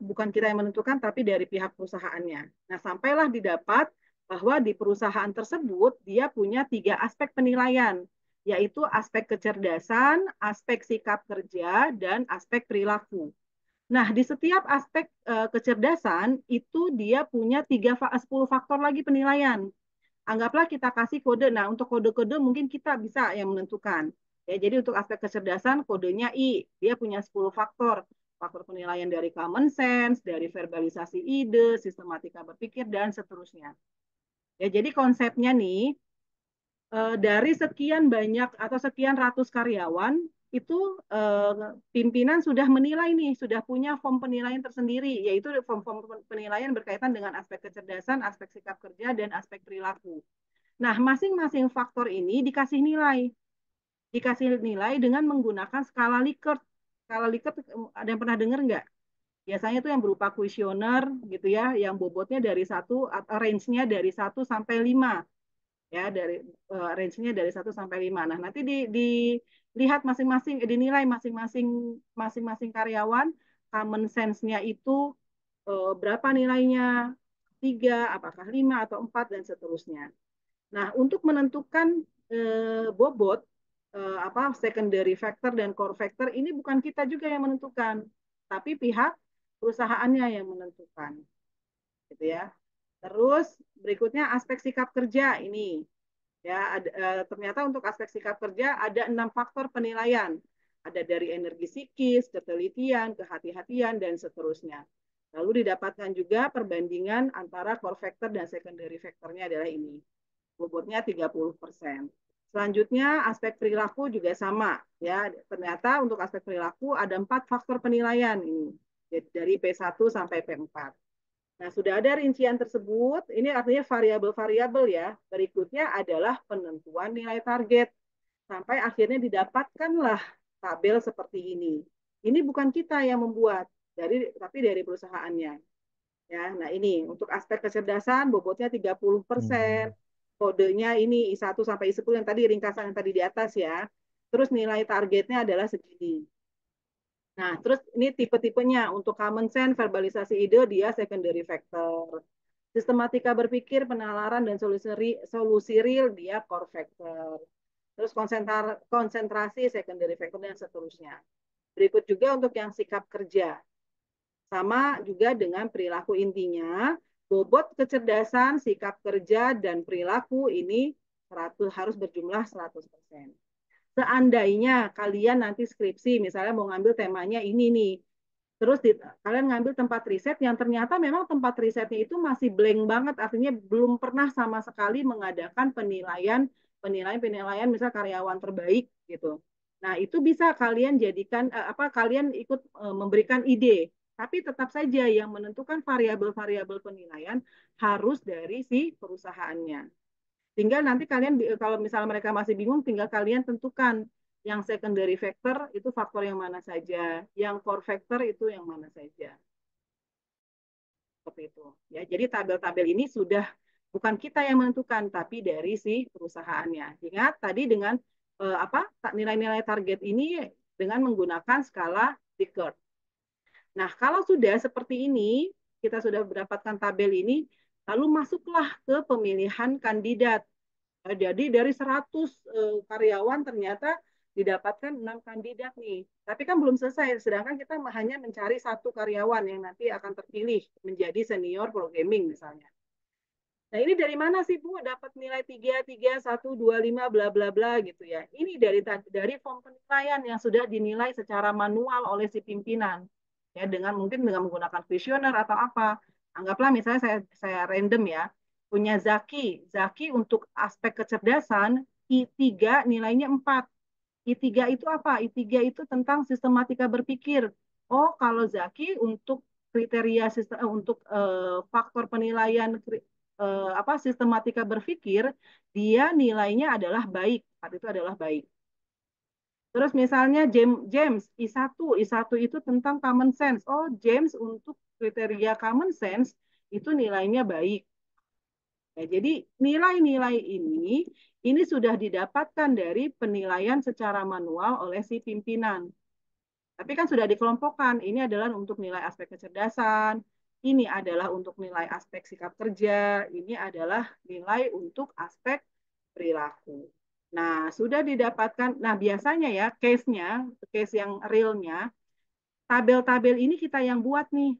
bukan kita yang menentukan tapi dari pihak perusahaannya. Nah, sampailah didapat bahwa di perusahaan tersebut dia punya 3 aspek penilaian, yaitu aspek kecerdasan, aspek sikap kerja, dan aspek perilaku. Nah, di setiap aspek kecerdasan itu dia punya 10 faktor lagi penilaian. Anggaplah kita kasih kode. Nah, untuk kode-kode mungkin kita bisa yang menentukan. Ya, jadi untuk aspek kecerdasan kodenya I, dia punya 10 faktor. Faktor penilaian dari common sense, dari verbalisasi ide, sistematika berpikir, dan seterusnya. Ya, jadi konsepnya nih, dari sekian banyak atau sekian ratus karyawan, itu pimpinan sudah menilai nih, sudah punya form penilaian tersendiri, yaitu form-form penilaian berkaitan dengan aspek kecerdasan, aspek sikap kerja, dan aspek perilaku. Nah, masing-masing faktor ini dikasih nilai dengan menggunakan skala Likert. Skala Likert ada yang pernah dengar nggak? Biasanya itu yang berupa kuesioner gitu ya, yang bobotnya dari range-nya dari 1 sampai 5 ya, dari range-nya dari 1 sampai 5. Nah, nanti dilihat masing-masing, dinilai masing-masing karyawan, common sense-nya itu berapa nilainya, 3, apakah 5 atau 4 dan seterusnya. Nah, untuk menentukan bobot secondary factor dan core factor ini bukan kita juga yang menentukan, tapi pihak perusahaannya yang menentukan, gitu ya. Terus berikutnya aspek sikap kerja ini, ya ternyata untuk aspek sikap kerja ada 6 faktor penilaian, ada dari energi psikis, ketelitian, kehati-hatian dan seterusnya. Lalu didapatkan juga perbandingan antara core factor dan secondary factornya adalah ini, bobotnya 30%. Selanjutnya aspek perilaku juga sama ya. Ternyata untuk aspek perilaku ada 4 faktor penilaian ini, dari P1 sampai P4. Nah, sudah ada rincian tersebut, ini artinya variabel-variabel ya. Berikutnya adalah penentuan nilai target. Sampai akhirnya didapatkanlah tabel seperti ini. Ini bukan kita yang membuat, tapi dari perusahaannya. Ya, nah ini untuk aspek kecerdasan bobotnya 30%. Kodenya ini I1 sampai I10 yang tadi ringkasan yang tadi di atas ya. Terus nilai targetnya adalah segini. Nah, terus ini tipe-tipenya untuk common sense, verbalisasi ide dia secondary factor. Sistematika berpikir, penalaran dan solusi real dia core factor. Terus konsentrasi secondary factor dan seterusnya. Berikut juga untuk yang sikap kerja. Sama juga dengan perilaku, intinya bobot kecerdasan, sikap kerja, dan perilaku ini harus berjumlah 100%. Seandainya kalian nanti skripsi, misalnya mau ngambil temanya ini nih, terus kalian ngambil tempat riset yang ternyata memang tempat risetnya itu masih blank banget, artinya belum pernah sama sekali mengadakan penilaian misal karyawan terbaik gitu. Nah, itu bisa kalian jadikan kalian ikut memberikan ide. Tapi tetap saja yang menentukan variabel-variabel penilaian harus dari si perusahaannya. Tinggal nanti kalian kalau misalnya mereka masih bingung, tinggal kalian tentukan yang secondary factor itu faktor yang mana saja, yang core factor itu yang mana saja. Seperti itu. Ya, jadi tabel-tabel ini sudah bukan kita yang menentukan, tapi dari si perusahaannya. Ingat tadi dengan nilai-nilai target ini dengan menggunakan skala Likert. Nah, kalau sudah seperti ini, kita sudah mendapatkan tabel ini, lalu masuklah ke pemilihan kandidat. Jadi dari 100 karyawan ternyata didapatkan 6 kandidat nih. Tapi kan belum selesai, sedangkan kita hanya mencari 1 karyawan yang nanti akan terpilih menjadi senior programming misalnya. Nah, ini dari mana sih Bu dapat nilai 3, 3, 1, 2, 5, bla bla bla gitu ya. Ini dari form penilaian yang sudah dinilai secara manual oleh si pimpinan. Ya, mungkin dengan menggunakan kuesioner atau apa. Anggaplah misalnya saya random ya. Punya Zaki. Zaki untuk aspek kecerdasan I3 nilainya 4. I3 itu apa? I3 itu tentang sistematika berpikir. Oh, kalau Zaki untuk kriteria untuk faktor penilaian sistematika berpikir, dia nilainya adalah baik. Itu adalah baik. Terus misalnya James I1 itu tentang common sense. Oh, James untuk kriteria common sense itu nilainya baik. Ya, jadi nilai-nilai ini sudah didapatkan dari penilaian secara manual oleh si pimpinan. Tapi kan sudah dikelompokkan. Ini adalah untuk nilai aspek kecerdasan, ini adalah untuk nilai aspek sikap kerja, ini adalah nilai untuk aspek perilaku. Nah, sudah didapatkan. Nah, biasanya ya case yang realnya tabel-tabel ini kita yang buat nih,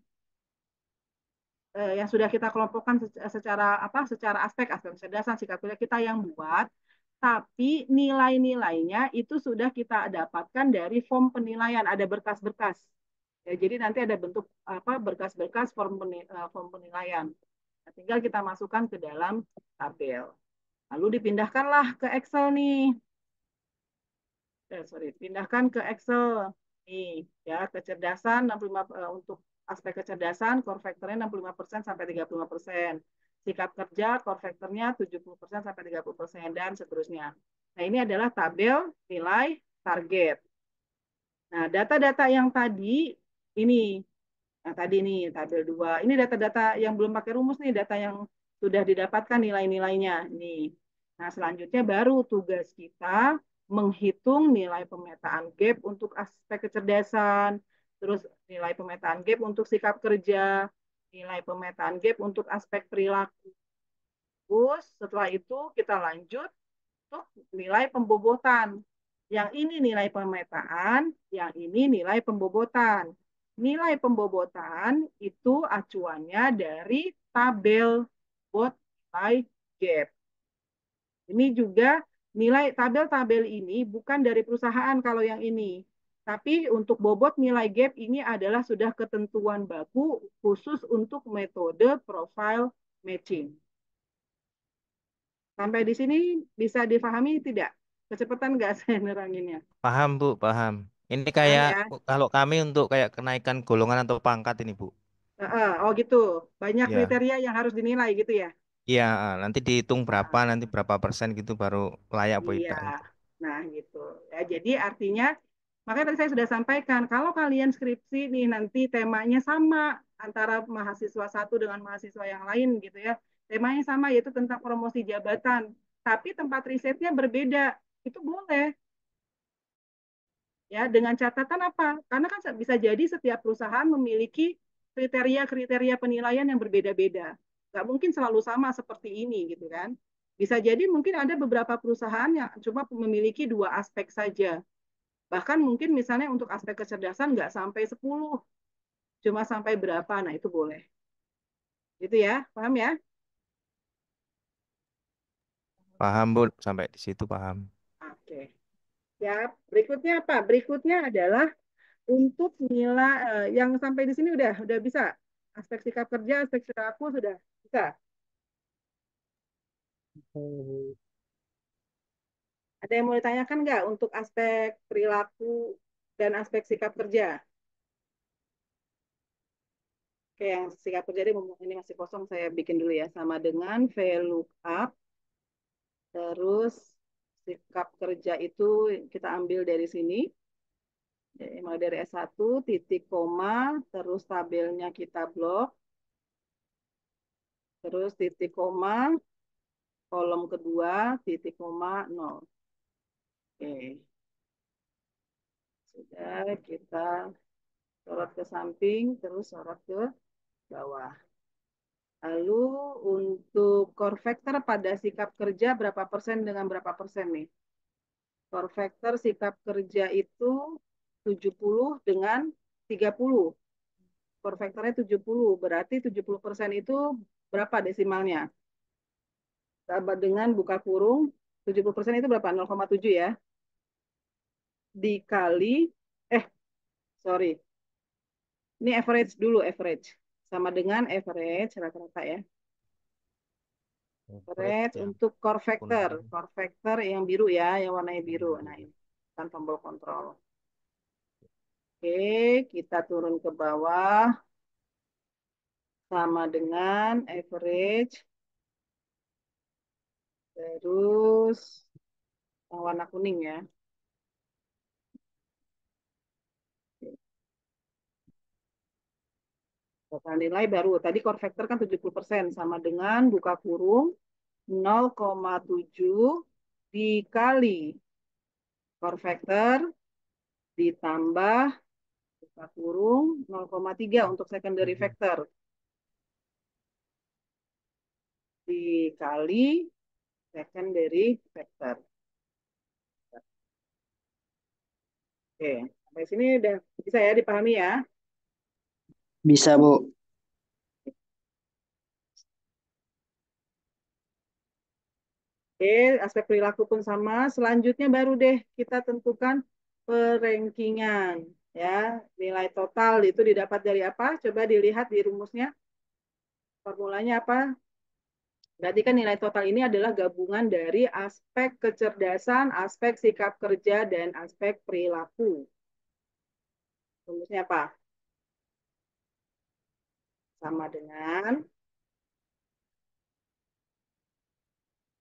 yang sudah kita kelompokkan secara apa? Secara aspek kecerdasan sikap kerja kita yang buat, tapi nilai-nilainya itu sudah kita dapatkan dari form penilaian, ada berkas-berkas. Ya, jadi nanti ada bentuk apa berkas-berkas form penilaian. Nah, tinggal kita masukkan ke dalam tabel. Lalu dipindahkanlah ke Excel nih. Pindahkan ke Excel. Nih, ya, kecerdasan 65 untuk aspek kecerdasan core factor-nya 65% sampai 35%. Sikap kerja core factor-nya 70% sampai 30% dan seterusnya. Nah, ini adalah tabel nilai target. Nah, data-data yang tadi ini. Nah, tadi nih tabel 2. Ini data-data yang belum pakai rumus nih, data yang sudah didapatkan nilai-nilainya. Nih. Nah, selanjutnya baru tugas kita menghitung nilai pemetaan gap untuk aspek kecerdasan, terus nilai pemetaan gap untuk sikap kerja, nilai pemetaan gap untuk aspek perilaku. Terus setelah itu kita lanjut untuk nilai pembobotan. Yang ini nilai pemetaan, yang ini nilai pembobotan. Nilai pembobotan itu acuannya dari tabel bot nilai gap. Ini juga nilai tabel-tabel ini bukan dari perusahaan kalau yang ini. Tapi untuk bobot nilai gap ini adalah sudah ketentuan baku khusus untuk metode profile matching. Sampai di sini bisa difahami tidak? Kecepatan nggak saya neranginnya? Paham, Bu, paham. Ini Paham kayak ya? kalau kami untuk kayak kenaikan golongan atau pangkat ini, Bu. Oh gitu. Banyak Ya. kriteria yang harus dinilai gitu ya? Iya, nanti dihitung berapa, Nah, nanti berapa persen gitu baru layak apa iya. tidak itu. Nah gitu. Ya, jadi artinya, makanya tadi saya sudah sampaikan, kalau kalian skripsi nih nanti temanya sama antara mahasiswa satu dengan mahasiswa yang lain gitu ya. Temanya sama yaitu tentang promosi jabatan. Tapi tempat risetnya berbeda. Itu boleh. Ya, dengan catatan apa? Karena kan bisa jadi setiap perusahaan memiliki kriteria-kriteria penilaian yang berbeda-beda. Nggak mungkin selalu sama seperti ini gitu kan. Bisa jadi mungkin ada beberapa perusahaan yang cuma memiliki dua aspek saja. Bahkan mungkin misalnya untuk aspek kecerdasan nggak sampai 10, cuma sampai berapa. Nah, itu boleh. Gitu ya, paham ya? Paham, Bu, sampai di situ paham. Oke. Ya, berikutnya apa? Berikutnya adalah untuk nilai yang sampai di sini udah bisa. Aspek sikap kerja, aspek perilaku sudah bisa. Ada yang mau ditanyakan nggak untuk aspek perilaku dan aspek sikap kerja? Oke, yang sikap kerja ini masih kosong, saya bikin dulu ya. Sama dengan VLOOKUP, terus sikap kerja itu kita ambil dari sini. Mulai dari S1, titik koma, terus tabelnya kita blok, terus titik koma, kolom kedua, titik koma, 0. Oke, sudah kita sorot ke samping, terus sorot ke bawah. Lalu untuk core factor pada sikap kerja berapa persen dengan berapa persen nih? Core factor sikap kerja itu 70 dengan 30. Core factornya 70, berarti 70% itu berapa desimalnya? Sama dengan buka kurung, 70% itu berapa? 0,7 ya. Dikali, sorry. Ini average dulu, average. Sama dengan average, rata-rata ya. Average Average yang untuk core factor. kuning. Core factor yang biru ya, yang warnanya biru. Nah, ini kan tombol kontrol. Oke, kita turun ke bawah. Sama dengan average. Terus yang warna kuning ya. Total nilai baru. Tadi core factor kan 70%. Sama dengan buka kurung 0,7 dikali core factor ditambah buka kurung 0,3 untuk secondary factor dikali secondary factor. Oke, Sampai sini udah bisa ya dipahami ya? Bisa, Bu. Oke, aspek perilaku pun sama. Selanjutnya baru deh kita tentukan perankingan. Ya, nilai total itu didapat dari apa? Coba dilihat di rumusnya. Formulanya apa? Berarti kan nilai total ini adalah gabungan dari aspek kecerdasan, aspek sikap kerja, dan aspek perilaku. Rumusnya apa? Sama dengan,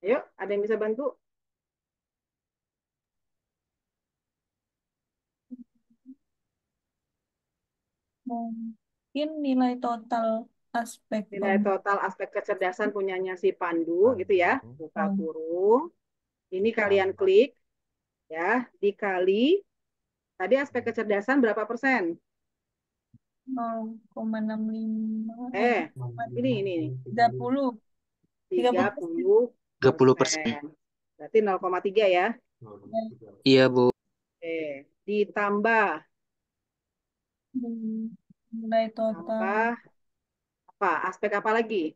ayo, ada yang bisa bantu? Mungkin nilai total aspek Nilai total aspek kecerdasan punyanya si Pandu, gitu ya. Buka kurung. Ini kalian klik, ya, dikali. Tadi aspek kecerdasan berapa persen? 0,65 Ini. 30 30%. 30%. Berarti 0,3 ya. Iya, Bu. Oke, ditambah Nilai total tambah apa? Aspek apa lagi?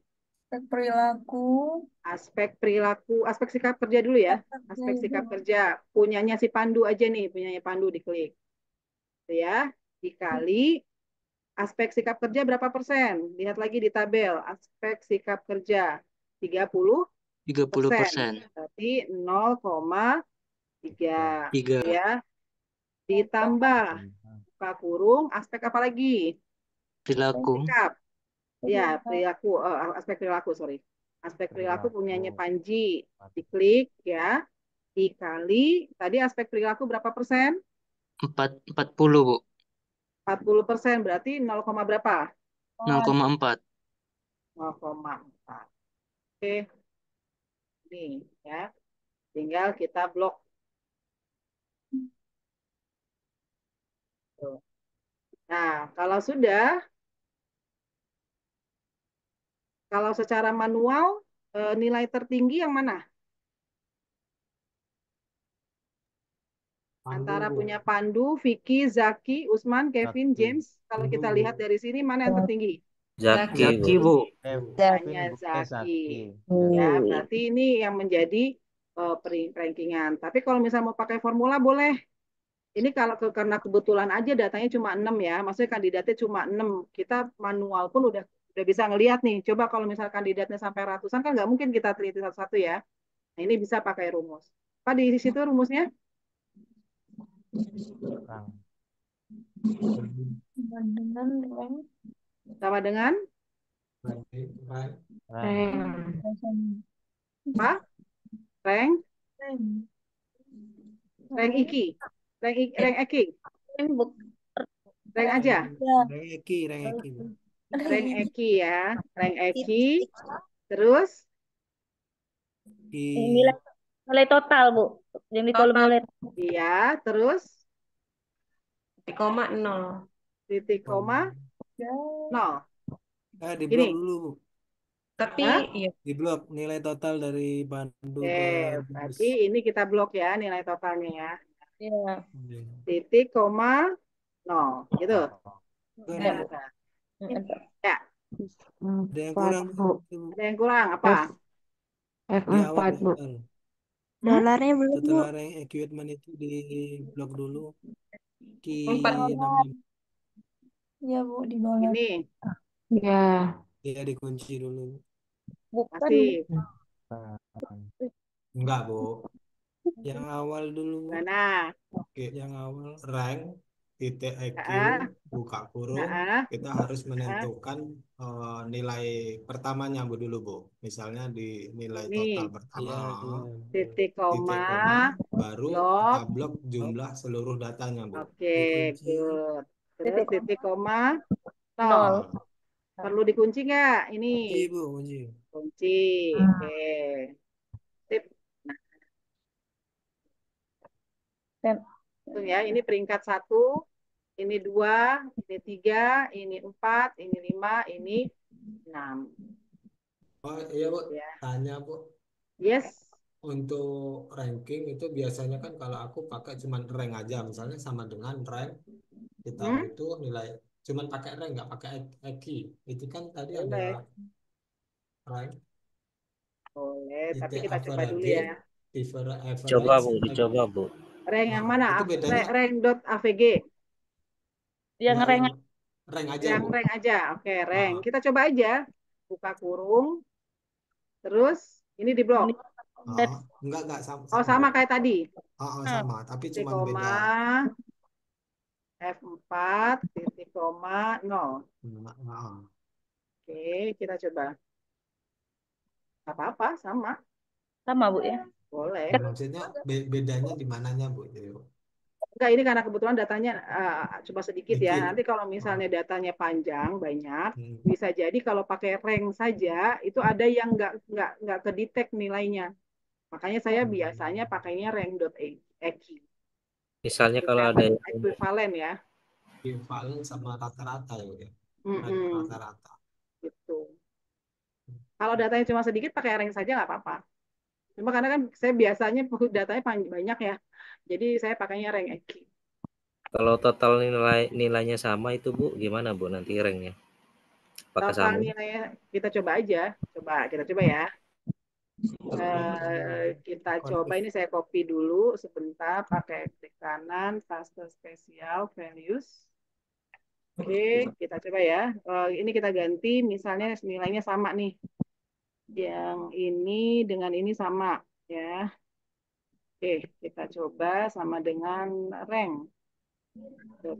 aspek perilaku. Aspek perilaku, aspek sikap kerja dulu ya. Aspek sikap kerja punyanya si Pandu aja nih, punyanya Pandu diklik. Itu ya, dikali aspek sikap kerja berapa persen? Lihat lagi di tabel, aspek sikap kerja 30%. 30%. Berarti 0,3 3. ya. Ditambah buka kurung aspek apa lagi? Perilaku. Sikap. Ya, perilaku, aspek perilaku, sorry. Aspek perilaku punyanya Panji. Diklik ya, dikali, tadi aspek perilaku berapa persen? 40, Bu. 40%, berarti 0, berapa? 0,4. 0,4. Oke, ini ya. Tinggal kita blok. Tuh. Nah, kalau secara manual, nilai tertinggi yang mana? Antara punya Pandu, Vicky, Zaki, Usman, Kevin, James. Kalau kita lihat dari sini, mana yang tertinggi? Zaki, Bu. Hanya Zaki. Ya, berarti ini yang menjadi rankingan. Tapi kalau misalnya mau pakai formula boleh. Ini karena kebetulan aja datanya cuma 6 ya. Maksudnya kandidatnya cuma 6. Kita manual pun udah bisa ngelihat nih. Coba kalau misalnya kandidatnya sampai ratusan kan nggak mungkin kita teliti satu-satu ya. Nah, ini bisa pakai rumus. Apa di situ rumusnya? Sama dengan apa? Rank Iki. Rank Eki. Rank aja. Rank Eki ya. Rank Eki. Terus Nilai total, Bu. Yang di kolom nilai. iya, terus titik koma 0. titik koma 0. Di blok Ini. dulu, Bu. Tapi iya. Di blok nilai total dari Pandu ke Berarti ini kita blok ya nilai totalnya ya. Iya. Titik koma 0 gitu. Iya, Bu. Ya. Ada yang kurang, Bu. Ada yang kurang apa? Di awal, F4, Bu. Dolarnya belum, Bu. setelah rank equipment itu di blok dulu. 4. Ya, Bu, di dolar. Ini. Ya. Ya, dikunci dulu. Bukan. Masih. Enggak, Bu. Yang awal dulu, Bu. Mana? Oke, yang awal rank titik IQ buka kurung, kita harus menentukan nilai pertamanya, Bu, dulu, Bu. Misalnya di nilai total pertama titik koma baru kita blok jumlah seluruh datanya, Bu. Oke, good. Terus titik koma 0. Perlu dikunci nggak ini? Kunci, Bu, kunci. Kunci. Oke. Sip. Itu ya, ini peringkat 1, ini 2, ini 3, ini 4, ini 5, ini 6. Oh iya, Bu. Ya. Tanya, Bu. Yes. untuk ranking itu biasanya kan kalau aku pakai cuman rank aja, misalnya sama dengan rank kita Hmm? butuh nilai, cuman pakai rank nggak pakai EKI. Itu kan tadi ada Boleh, rank, boleh. Tapi titik kita coba dulu average, ya. Coba average, Bu, dicoba Bu. Rank yang mana? itu bedanya Rank.avg. Yang nggak rank yang rank aja Yang Bu. rank aja. Oke, rank. Ah, Kita coba aja. Buka kurung. Terus ini di blok. enggak sama, Oh, sama Bu. sama kayak tadi. Sama, tapi Titik cuman koma beda. F4 titik koma 0. Ah. Oke, kita coba. Gak apa-apa, sama. sama Bu ya. Boleh. Maksudnya bedanya di mananya Bu? Jadi, Bu? Enggak, ini karena kebetulan datanya cuma sedikit ya. Dikit. Nanti kalau misalnya datanya panjang, banyak, Hmm. bisa jadi kalau pakai rank saja, itu ada yang nggak kedetek nilainya. Makanya saya biasanya pakainya rank.eki. Misalnya kalau ada yang Ekuivalen ya. Ekivalen sama rata-rata ya. Rank Mm-mm, rata-rata. gitu. Kalau datanya cuma sedikit, pakai rank saja nggak apa-apa. Cuma karena kan saya biasanya datanya banyak ya. Jadi saya pakainya rank eki. Kalau total nilainya sama itu Bu, gimana Bu nanti ranknya? Apakah Total sama? nilainya kita coba aja. Kita coba ya. Kita coba ini saya copy dulu sebentar pakai klik kanan, paste spesial, values. Oke, kita coba ya. Ini kita ganti misalnya nilainya sama nih. Yang ini dengan ini sama ya. Oke, kita coba sama dengan rank.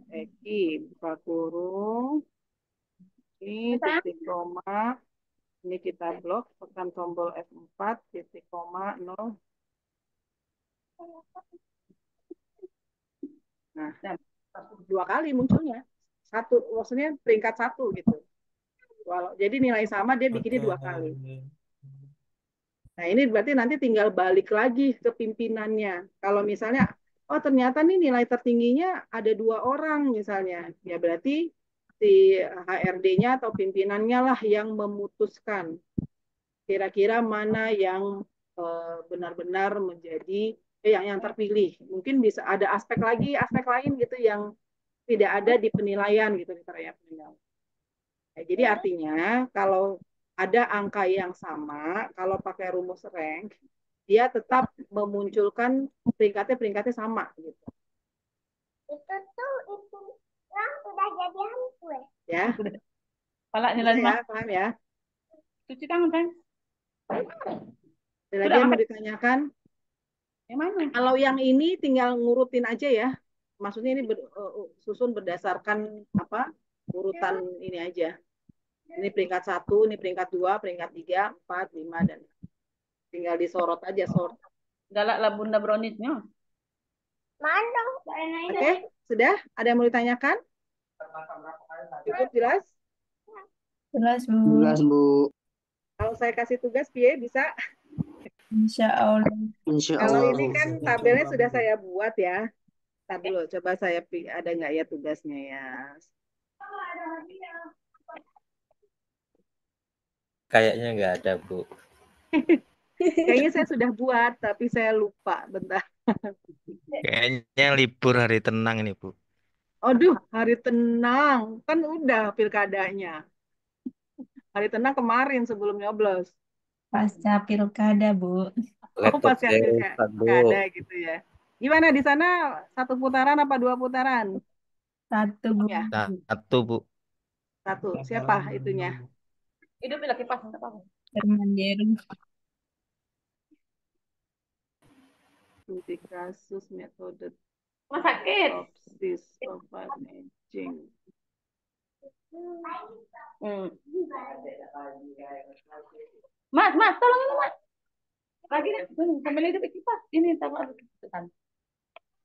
Eki, buka kurung. Ini titik koma. Ini kita blok, tekan tombol F4, titik koma, 0. Nah, dua kali munculnya. Satu, maksudnya peringkat satu gitu. Jadi nilai sama dia bikinnya dua kali. Nah, ini berarti nanti tinggal balik lagi ke pimpinannya. Kalau misalnya, oh ternyata nih nilai tertingginya ada dua orang misalnya, ya berarti si HRD-nya atau pimpinannya lah yang memutuskan kira-kira mana yang benar-benar menjadi yang terpilih. Mungkin bisa ada aspek lain gitu yang tidak ada di penilaian gitu di area penilaian. Jadi artinya kalau ada angka yang sama, kalau pakai rumus rank, dia tetap memunculkan peringkatnya sama gitu. Itu yang udah jadi hantu ya. Kalau nilai Ya, paham ya. cuci tangan kan? Ada lagi yang mau ditanyakan? Yang mana? Kalau yang ini tinggal ngurutin aja ya. Maksudnya ini susun berdasarkan apa? Urutan ini aja. Ini peringkat 1, ini peringkat 2, peringkat 3, 4, 5 dan tinggal disorot aja sort. Galak lah Bunda Browniesnya. Mana? Oke, sudah? Ada yang mau ditanyakan? Cukup jelas? Jelas, Bu. Jelas, Bu. Kalau saya kasih tugas, Pie, bisa? Insya Allah. Insya Kalau Allah, ini Bu. kan tabelnya sudah saya buat ya. Ntar dulu, coba saya ada nggak ya tugasnya ya. Kayaknya nggak ada Bu. Kayaknya saya sudah buat, tapi saya lupa. Bentar. Kayaknya libur hari tenang ini Bu. Aduh, hari tenang. Kan udah pilkadanya. Hari tenang kemarin sebelum nyoblos. Pasca pilkada, Bu. Oh, Laptop pas ya saya rusak Bu. pilkada gitu ya. Gimana di sana, satu putaran apa dua putaran? Satu, Bu. Ya, Satu Bu. satu. Siapa itunya? Hidup lagi pas enggak apa-apa. Termandiru. Studi kasus metode Rumah sakit. topsis profile aging. Mas, tolong ini, Mas. Lagi deh, sambil hidup kipas. Ini taruh kan.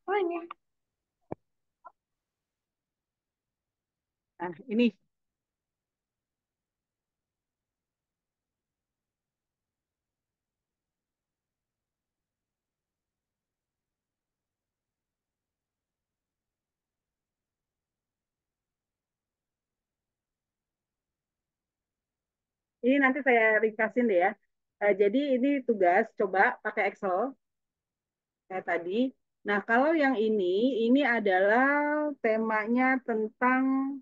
Oh, ini. Nah, ini nanti saya ringkasin deh ya. Jadi ini tugas, coba pakai Excel kayak tadi. Nah, kalau yang ini adalah temanya tentang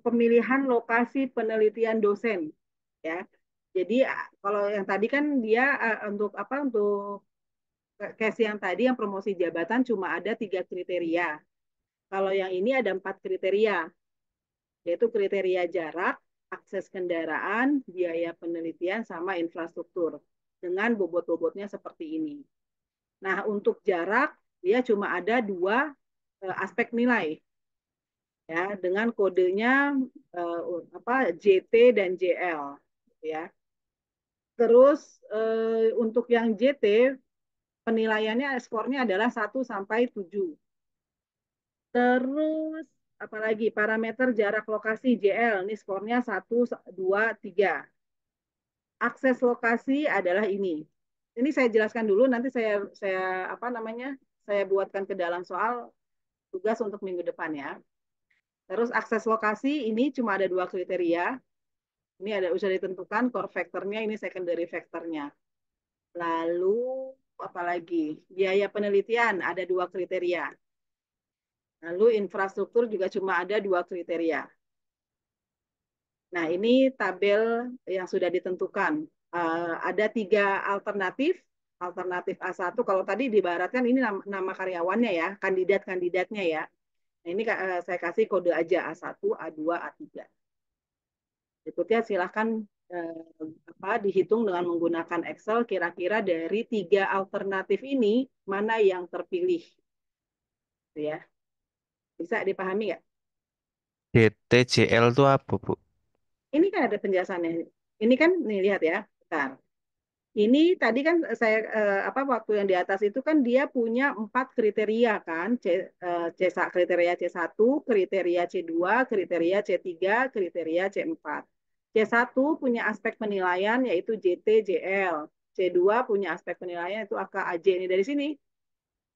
pemilihan lokasi penelitian dosen, ya. Jadi kalau yang tadi kan dia untuk apa? Untuk case yang tadi yang promosi jabatan cuma ada 3 kriteria. Kalau yang ini ada 4 kriteria, yaitu kriteria jarak, akses kendaraan, biaya penelitian, sama infrastruktur dengan bobot-bobotnya seperti ini. Nah, untuk jarak dia cuma ada 2 aspek nilai, ya, dengan kodenya JT dan JL, ya. Terus untuk yang JT penilaiannya skornya adalah 1 sampai 7. Terus apalagi parameter jarak lokasi JL, ini skornya 1, 2, 3. Akses lokasi adalah ini. Ini saya jelaskan dulu, nanti saya apa namanya? Saya buatkan ke dalam soal tugas untuk minggu depan ya. Terus akses lokasi ini cuma ada 2 kriteria. Ini ada sudah ditentukan core factornya, ini secondary factornya. Lalu apalagi? Biaya penelitian ada 2 kriteria. Lalu infrastruktur juga cuma ada 2 kriteria. Nah, ini tabel yang sudah ditentukan. Ada 3 alternatif. Alternatif A1, kalau tadi diibaratkan ini nama karyawannya ya, kandidat-kandidatnya ya. Nah, ini saya kasih kode aja A1, A2, A3. Berikutnya silahkan dihitung dengan menggunakan Excel kira-kira dari 3 alternatif ini mana yang terpilih. Ya. Bisa dipahami nggak? DTJL itu apa, Bu? Ini kan ada penjelasannya. Ini kan nih lihat ya. Bentar. Ini tadi kan saya waktu yang di atas itu kan dia punya 4 kriteria kan, kriteria C1, kriteria C2, kriteria C3, kriteria C4. C1 punya aspek penilaian yaitu JT, JL. C2 punya aspek penilaian yaitu AKAJ. Ini dari sini.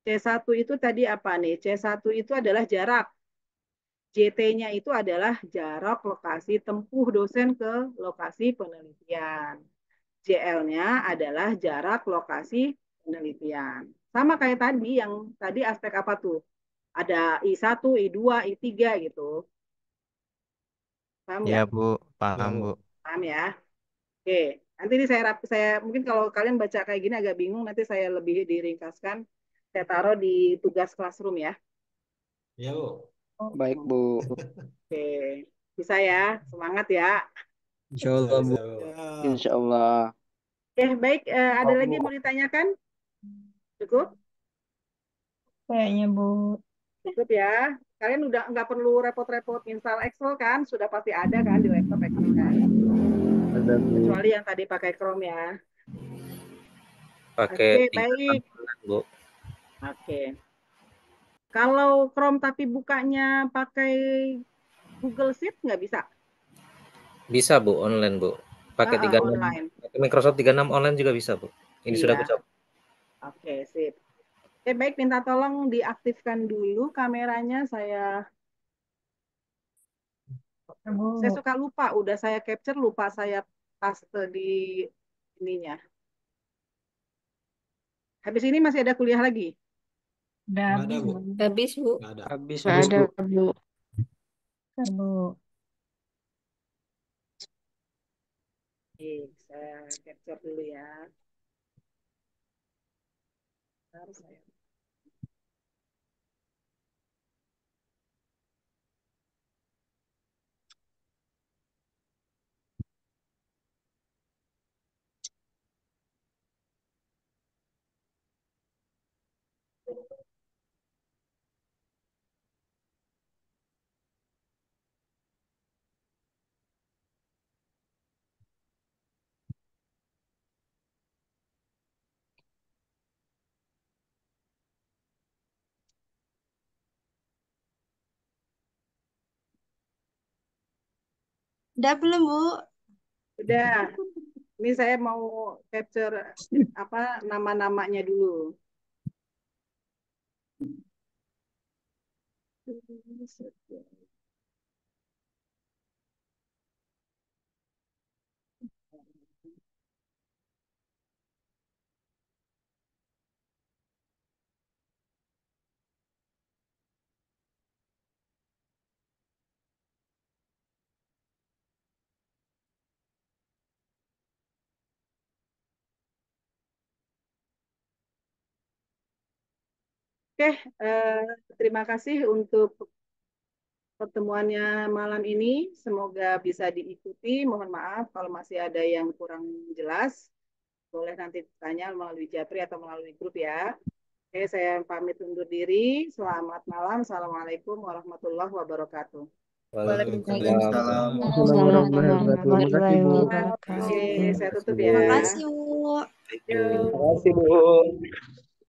C1 itu tadi apa nih? C1 itu adalah jarak. JT-nya itu adalah jarak lokasi tempuh dosen ke lokasi penelitian. JL-nya adalah jarak lokasi penelitian. Sama kayak tadi, yang tadi aspek apa tuh? Ada I1, I2, I3 gitu. Paham Ya, nggak? Bu. Ya, Paham, Bu. Bu. Paham ya? Oke, nanti ini saya mungkin kalau kalian baca kayak gini agak bingung, nanti saya lebih diringkaskan. Saya taruh di tugas classroom ya. Ya, Bu. Baik, Bu. Oke, bisa ya, semangat ya. Insya Bisa, Allah, Bu. bisa, Bu. Insya Allah. Oke, baik. Ada lagi yang mau ditanyakan? Cukup? Kayaknya, Bu. Cukup ya. Kalian udah nggak perlu repot-repot install Excel kan? Sudah pasti ada kan di laptop Excel kan? Ada, Bu. Kecuali yang tadi pakai Chrome ya. Pakai Oke, 3 baik. bulan, Bu. Oke. Kalau Chrome tapi bukanya pakai Google Sheet nggak bisa? Bisa, Bu, online, Bu. Pakai 36. Online. Pakai Microsoft 36 online juga bisa, Bu. Ini sudah aku Iya. coba. Oke, sip. Oke, baik. Minta tolong diaktifkan dulu kameranya. Saya Bu. suka lupa. Udah saya capture, lupa saya paste di ininya. Habis ini masih ada kuliah lagi? Udah Nggak ada, habis, Bu. Bu. Habis, Bu. Nggak ada. Habis, Nggak Bu. ada, Bu. Bentar, Bu. Oke, saya capture dulu ya. Bentar, saya. Udah belum, Bu? Udah, ini saya mau capture apa nama-namanya dulu. Oke, terima kasih untuk pertemuannya malam ini. Semoga bisa diikuti. Mohon maaf kalau masih ada yang kurang jelas. Boleh nanti tanya melalui Japri atau melalui grup ya. Oke, saya pamit undur diri. Selamat malam. Assalamualaikum warahmatullahi wabarakatuh. Waalaikumsalam. Assalamualaikum warahmatullahi wabarakatuh. Makasih, Bu. Oke, saya tutup Terima ya. kasih, Bu. Yuk. Terima kasih, Bu.